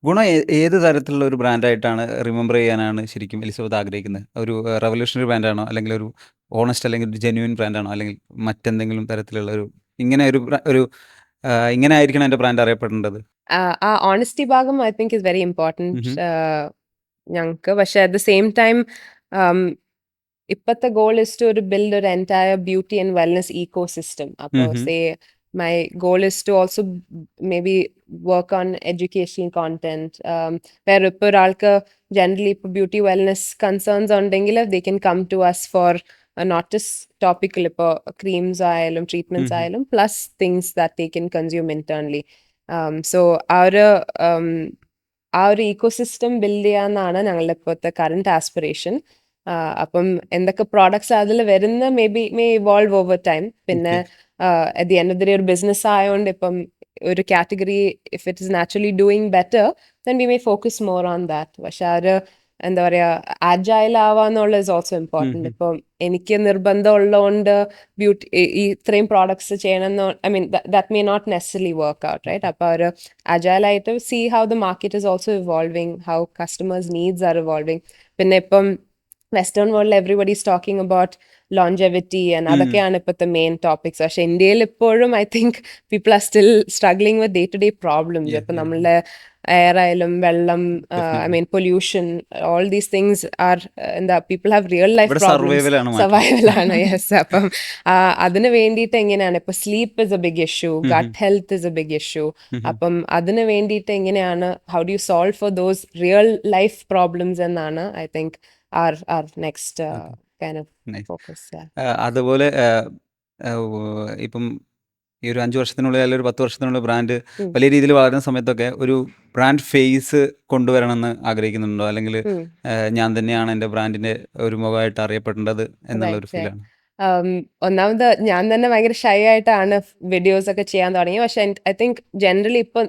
ഗുണ ഏത് തരത്തിലുള്ള ഒരു ബ്രാൻഡായിട്ടാണ് remember ചെയ്യാനാണ് ശരിക്കും Elizabeth ആഗ്രഹിക്കുന്നത്? ഒരു revolutionary ബ്രാൻഡാണോ, അല്ലെങ്കിൽ ഒരു ഓണസ്റ്റ്, അല്ലെങ്കിൽ ഒരു ജെന്യൂൻ ബ്രാൻഡാണോ, അല്ലെങ്കിൽ മറ്റെന്തെങ്കിലും തരത്തിലുള്ള ഒരു ഇങ്ങനെ ആയിരിക്കണം എൻ്റെ ബ്രാൻഡ് അറിയപ്പെടേണ്ടത്? ആ ഓണസ്റ്റി ഭാഗം I think is very important ഞങ്ങൾക്ക്. പക്ഷെ അറ്റ് ദ സെയിം ടൈം ഇപ്പോഴത്തെ ഗോൾ ഇസ് ടു ബിൽഡ് ഒരു entire beauty and wellness Eeco system. അപ്പോൾ my goal is to also maybe work on educational content, where ഇപ്പോൾ ഒരാൾക്ക് generally ഇപ്പോൾ beauty wellness concerns ഉണ്ടെങ്കിൽ they can come to us for not just topical, ഇപ്പോൾ creams ആയാലും treatments ആയാലും, plus things that they can consume internally. So ആ ഒരു ecosystem build ചെയ്യാന്നാണ് ഞങ്ങളുടെ ഇപ്പോഴത്തെ current aspiration. അപ്പം എന്തൊക്കെ പ്രോഡക്ട്സ് അതിൽ വരുന്ന മേ ഇവോൾവ് ഓവർ ടൈം. പിന്നെ at the end of the day ഒരു ബിസിനസ് ആയതുകൊണ്ട് ഇപ്പം ഒരു category, if it is naturally doing better, then we may focus more on that. പക്ഷെ അത് എന്താ പറയുക, ആജൈൽ ആവാന്നുള്ള ഇസ് ഓൾസോ ഇമ്പോർട്ടൻറ്റ്. ഇപ്പം എനിക്ക് നിർബന്ധം ഉള്ളതുകൊണ്ട് ബ്യൂട്ടി ഇത്രയും പ്രോഡക്ട്സ് ചെയ്യണമെന്ന്, I mean that may not necessarily work out, right? അപ്പോൾ ഒരു ആജൈലായിട്ട് see how the market is also evolving, how customers needs are evolving. പിന്നെ ഇപ്പം വെസ്റ്റേൺ വേൾഡിൽ everybody is talking about longevity and അതൊക്കെയാണ് ഇപ്പോഴത്തെ മെയിൻ ടോപ്പിക്സ്. പക്ഷെ ഇന്ത്യയിൽ ഇപ്പോഴും I think people are still struggling with day to day problems. ഇപ്പം നമ്മളുടെ എയർ ആയാലും വെള്ളം, I mean pollution, all these things are എന്താ, people have real life problems, സർവൈവലാണ്. യെസ്. അപ്പം അതിന് വേണ്ടിയിട്ട് എങ്ങനെയാണ്, ഇപ്പൊ sleep is a big issue, gut health is a big issue. അപ്പം അതിന് വേണ്ടിയിട്ട് എങ്ങനെയാണ്, how do you solve for those real life problems എന്നാണ് I think our next kind of focus. അതുപോലെ ഇപ്പം ഈ ഒരു 5 വർഷത്തിനുള്ളിൽ അല്ലെങ്കിൽ ഒരു 10 വർഷത്തിനുള്ളിൽ ബ്രാൻഡ് വലിയ രീതിയിൽ വളരുന്ന സമയത്തൊക്കെ ഒരു ബ്രാൻഡ് ഫേസ് കൊണ്ടുവരണമെന്ന് ആഗ്രഹിക്കുന്നുണ്ടോ? അല്ലെങ്കിൽ ഞാൻ തന്നെയാണ് എൻ്റെ ബ്രാൻഡിന്റെ ഒരു മുഖമായിട്ട് അറിയപ്പെടേണ്ടത് എന്നുള്ള ഒരു ഫീലാണ്? ഒന്നാമത് ഞാൻ തന്നെ ഭയങ്കര ഷൈ ആയിട്ടാണ് വീഡിയോസ് ഒക്കെ ചെയ്യാൻ തുടങ്ങി. പക്ഷെ ഐ തിങ്ക് ജനറലി ഇപ്പം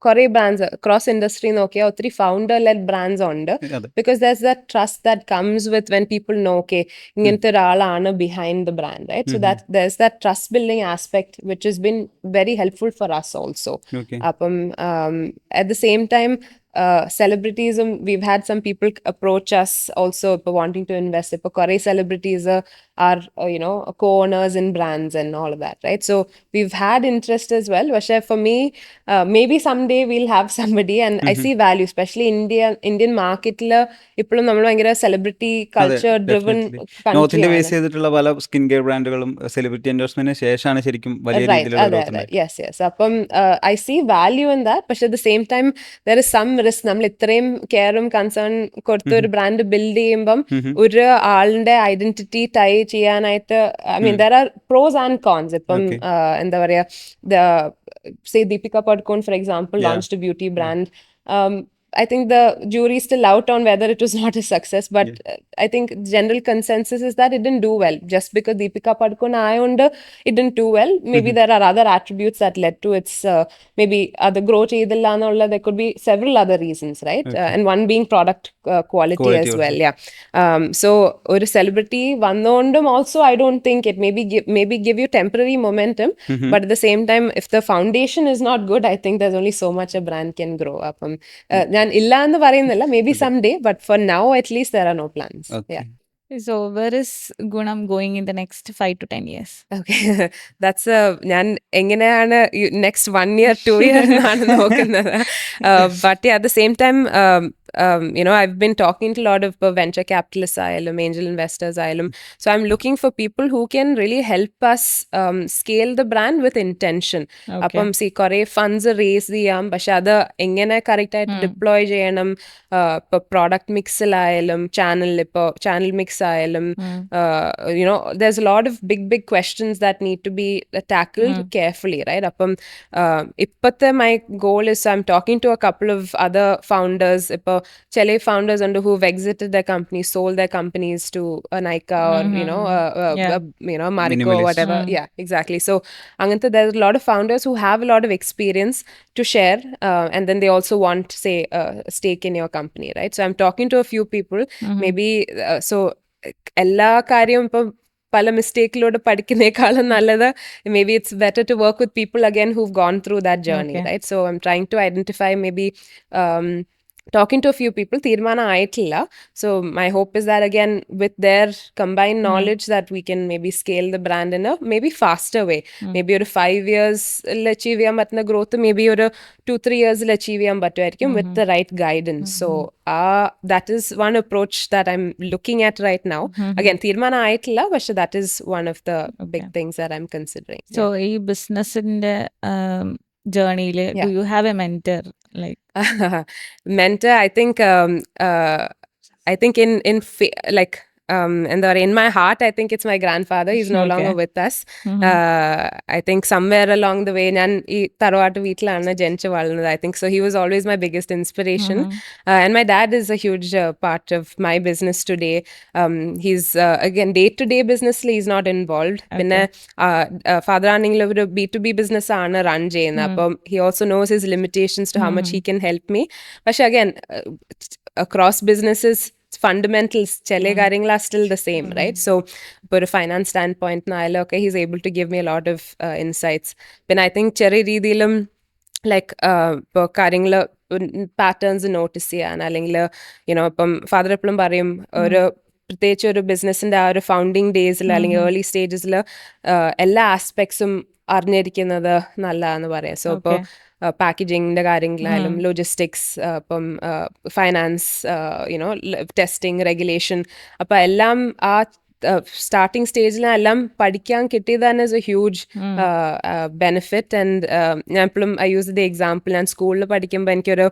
കുറേ ബ്രാൻഡ്സ് ക്രോസ് ഇൻഡസ്ട്രി നോക്കിയാൽ ഒത്തിരി ഫൗണ്ടർ ലെഡ് ബ്രാൻഡ്സ് ഉണ്ട്. Because there's that trust that comes with when people know okay ഇങ്ങനത്തെ ഒരാളാണ് behind the brand, right? So there's that trust building aspect which has been very helpful for us also. അപ്പം at the same time celebrities, we've had some people approach us also wanting to invest. Kore celebrities are co-owners in brands and all of that, right? So we've had interest as well. But for me, maybe someday we'll have somebody, and I see value, especially Indian market la ippolum nammal bhayangara celebrity culture driven country നോർത്തിന്റെ base ആണ്. ചെയ്തിട്ടുള്ള പല skin care ബ്രാൻഡുകളും celebrity എൻഡോഴ്സ്മെന്റിന് ശേഷമാണ് ശരിക്കും വലിയ രീതിയിലുള്ള ഗ്രോത്ത് ഉണ്ടായത്. Yes. അപ്പം I see value in that. പക്ഷെ at the same time there is some risk. നമ്മൾ ഇത്രയും കെയറും കൺസേൺ കൊടുത്ത് ഒരു ബ്രാൻഡ് ബിൽഡ് ചെയ്യുമ്പം ഒരു ആളിന്റെ ഐഡന്റിറ്റി ടൈ ചെയ്യാനായിട്ട് there are pros and cons. ഇപ്പം എന്താ പറയാ, say Deepika Padukone for example launched a beauty brand. I think the jury is still out on whether it was not a success, but I think general consensus is that it didn't do well. Just because Deepika Padukone ayonde it didn't do well, maybe there are other attributes that led to its maybe other growth idilla annulla. There could be several other reasons, right? And one being product quality as well. So or a celebrity vannondum also I don't think it maybe give you temporary momentum, but at the same time if the foundation is not good, I think there's only so much a brand can grow up. ഞാൻ ഇല്ല എന്ന് പറയുന്നില്ല, maybe someday, but for now at least there are no plans. So where is Gunam going in the next 5 to 10 years? Okay, that's ഞാൻ എങ്ങനെയാണ് next 1 year 2 year എന്നാണ് നോക്കുന്നത്. But at the same time I've been talking to a lot of venture capitalists ayalum, angel investors ayalum. So I'm looking for people who can really help us scale the brand with intention. Appam see kore funds raise cheyam, പക്ഷെ അത് എങ്ങനെ correct ആയിട്ട് deploy ചെയ്യണം, ഇപ്പൊ product മിക്സിൽ ആയാലും channel mix ആയാലും there's a lot of big questions that need to be tackled carefully, right? Appam ippathe my goal is, I'm talking to a couple of other founders, Chile founders who've exited their companies, sold their companies to a Nykaa or Marico or whatever. Yeah, exactly. So anganthe there's a lot of founders who have a lot of experience to share, and then they also want say a stake in your company, right? So I'm talking to a few people, maybe so എല്ലാ കാര്യം ഇപ്പം പല മിസ്റ്റേക്കിലൂടെ പഠിക്കുന്നേക്കാളും നല്ലത്, maybe it's better to work with people again who've gone through that journey, right? So I'm trying to identify maybe talking to a few people, തീരുമാനം ആയിട്ടില്ല. So my hope is that again with their combined knowledge that we can maybe scale the brand in a maybe faster way. Maybe ഒരു 5 years achieve ചെയ്യാൻ പറ്റുന്ന growth maybe ഒരു 2-3 years achieve ചെയ്യാൻ പറ്റുമായിരിക്കും with the right guidance. So that is one approach that I'm looking at right now. Again തീരുമാനം ആയിട്ടില്ല, പക്ഷെ that is one of the big things that I'm considering. So ഈ ബിസിനസിന്റെ journey-il, do you have a mentor? Like mentor, I think in my heart, I think it's my grandfather. He's no longer with us. I think somewhere along the way, ഞാൻ ഈ തറവാട്ട് വീട്ടിലാണ് ജനിച്ചു വളർന്നത്. I think so. He was always my biggest inspiration. And my dad is a huge part of my business today. He's again day-to-day business he's not involved. പിന്നെ father ആണെങ്കിൽ ഒരു B2B business ആണ് run ചെയ്യുന്നത്. അപ്പം he also knows his limitations to how much he can help me. പക്ഷെ again across businesses, fundamentals ചില കാര്യങ്ങൾ are still the same, right? So for a finance standpoint നായാലും okay, he's able to give me a lot of insights. Then I think ചെറിയ രീതിയിലും like ഇപ്പോൾ കാര്യങ്ങൾ patterns notice ചെയ്യാൻ, അല്ലെങ്കിൽ ഇപ്പം ഫാദർ എപ്പോഴും പറയും ഒരു പ്രത്യേകിച്ച് ഒരു ബിസിനസ്സിന്റെ ആ ഒരു ഫൗണ്ടിങ് ഡേയ്സിൽ അല്ലെങ്കിൽ ഏർലി സ്റ്റേജസിൽ എല്ലാ ആസ്പെക്ട്സും അറിഞ്ഞിരിക്കുന്നത് നല്ലതാന്ന് പറയാം. സോ ഇപ്പോൾ പാക്കേജിങ്ങിന്റെ കാര്യങ്ങളായാലും ലോജിസ്റ്റിക്സ്, ഇപ്പം ഫൈനാൻസ്, ടെസ്റ്റിംഗ്, റെഗുലേഷൻ, അപ്പം എല്ലാം ആ സ്റ്റാർട്ടിങ് സ്റ്റേജിലെല്ലാം പഠിക്കാൻ കിട്ടിയത് തന്നെ is A huge benefit. And ഞാൻ എപ്പോഴും ഐ യൂസ് ദി എക്സാമ്പിൾ, ഞാൻ സ്കൂളിൽ പഠിക്കുമ്പോൾ എനിക്കൊരു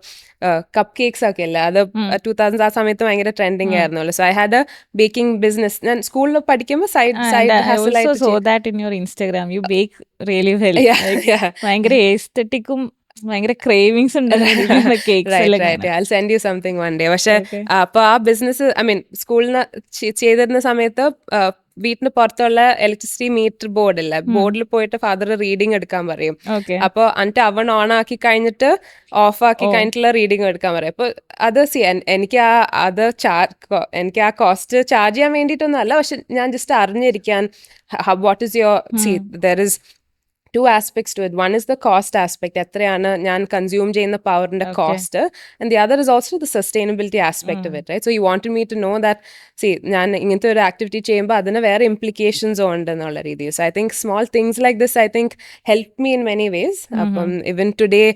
കപ്പ് കേക്ക്സ് ഒക്കെ അല്ലേ, അത് 2000s ആ സമയത്ത് ഭയങ്കര ട്രെൻഡിങ് ആയിരുന്നല്ലോ. So I had A baking business. ഞാൻ സ്കൂളിൽ പഠിക്കുമ്പോൾ side Instagram you bake really well. ഭയങ്കര എസ്തെറ്റിക്കും ഭയങ്കര ക്രേവിങ്സ് ഉണ്ട്. I'll send you something one day. പക്ഷെ അപ്പൊ ആ ബിസിനസ് സ്കൂളിന് ചെയ്തിരുന്ന സമയത്ത് വീട്ടിന് പുറത്തുള്ള ഇലക്ട്രിസിറ്റി മീറ്റർ ബോർഡ് ഇല്ല, ബോർഡിൽ പോയിട്ട് ഫാദർ റീഡിങ് എടുക്കാൻ പറയും. അപ്പൊ എന്നിട്ട് അവൻ ഓൺ ആക്കി കഴിഞ്ഞിട്ട് ഓഫ് ആക്കി കഴിഞ്ഞിട്ടുള്ള റീഡിങ് എടുക്കാൻ പറയും. അപ്പൊ അത് എനിക്ക് ആ കോസ്റ്റ് ചാർജ് ചെയ്യാൻ വേണ്ടിയിട്ടൊന്നും അല്ല, പക്ഷെ ഞാൻ ജസ്റ്റ് അറിഞ്ഞിരിക്കാൻ what is your there is two aspects to it. One is the cost aspect, എത്രയാണ് ഞാൻ കൺസ്യൂം ചെയ്യുന്ന പവറിന്റെ cost, and the other is also the sustainability aspect of it, right? So you wanted me to know that, see, ഞാൻ ഇങ്ങനത്തെ ഒരു activity ചെയ്യുമ്പോൾ അതിന് വേറെ ഇംപ്ലിക്കേഷൻസ് ഉണ്ട് എന്നുള്ള രീതിയിൽ. So I think small things like this, I think, help me in many ways. അപ്പം even today,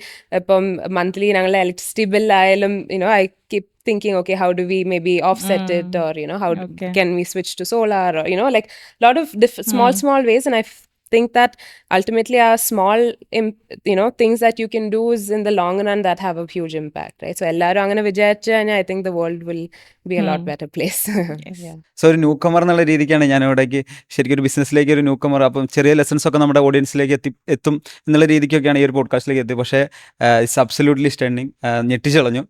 ഇപ്പം monthly ഞങ്ങളുടെ electricity bill ആയാലും, I keep thinking, okay, how do we maybe offset it, or how can we switch to solar, or like a lot of small ways. And I think that ultimately are small things that you can do is in the long run that have a huge impact, right? So ellaru angane vicharicha, I think the world will be a lot better place. Yeah. So ഒരു new കമർ എന്നുള്ള രീതിക്കാണ് ഞാൻ ഇവിടേക്ക് ശരിക്കും ഒരു ബിസിനസ്സിലേക്ക് ഒരു new കമർ, അപ്പം ചെറിയ ലെസൺസ് ഒക്കെ നമ്മുടെ ഓഡിയൻസിലേക്ക് എത്തും എന്നുള്ള രീതിക്കൊക്കെയാണ് ഈ ഒരു പോഡ്കാസ്റ്റിലേക്ക് എത്തി. പക്ഷേ ഇറ്റ്സ് അബ്സല്യൂട്ട്ലി സ്റ്റണ്ണിങ്, ഞെട്ടിച്ചളഞ്ഞു.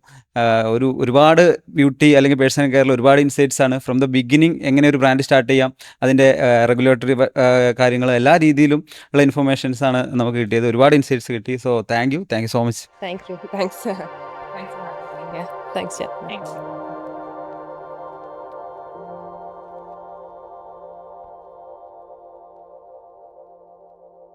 ഒരുപാട് ബ്യൂട്ടി അല്ലെങ്കിൽ പേഴ്സണൽ കെയറിൽ ഒരുപാട് ഇൻസൈറ്റ്സ് ആണ്. ഫ്രം ദ ബിഗിനിങ് എങ്ങനെ ഒരു ബ്രാൻഡ് സ്റ്റാർട്ട് ചെയ്യാം, അതിൻ്റെ റെഗുലേറ്ററി കാര്യങ്ങൾ, എല്ലാ രീതിയിലും ഉള്ള ഇൻഫർമേഷൻസ് ആണ് നമുക്ക് കിട്ടിയത്. ഒരുപാട് ഇൻസൈറ്റ്സ് കിട്ടി. So thank you so much. Thanks for having me. Yeah, thanks.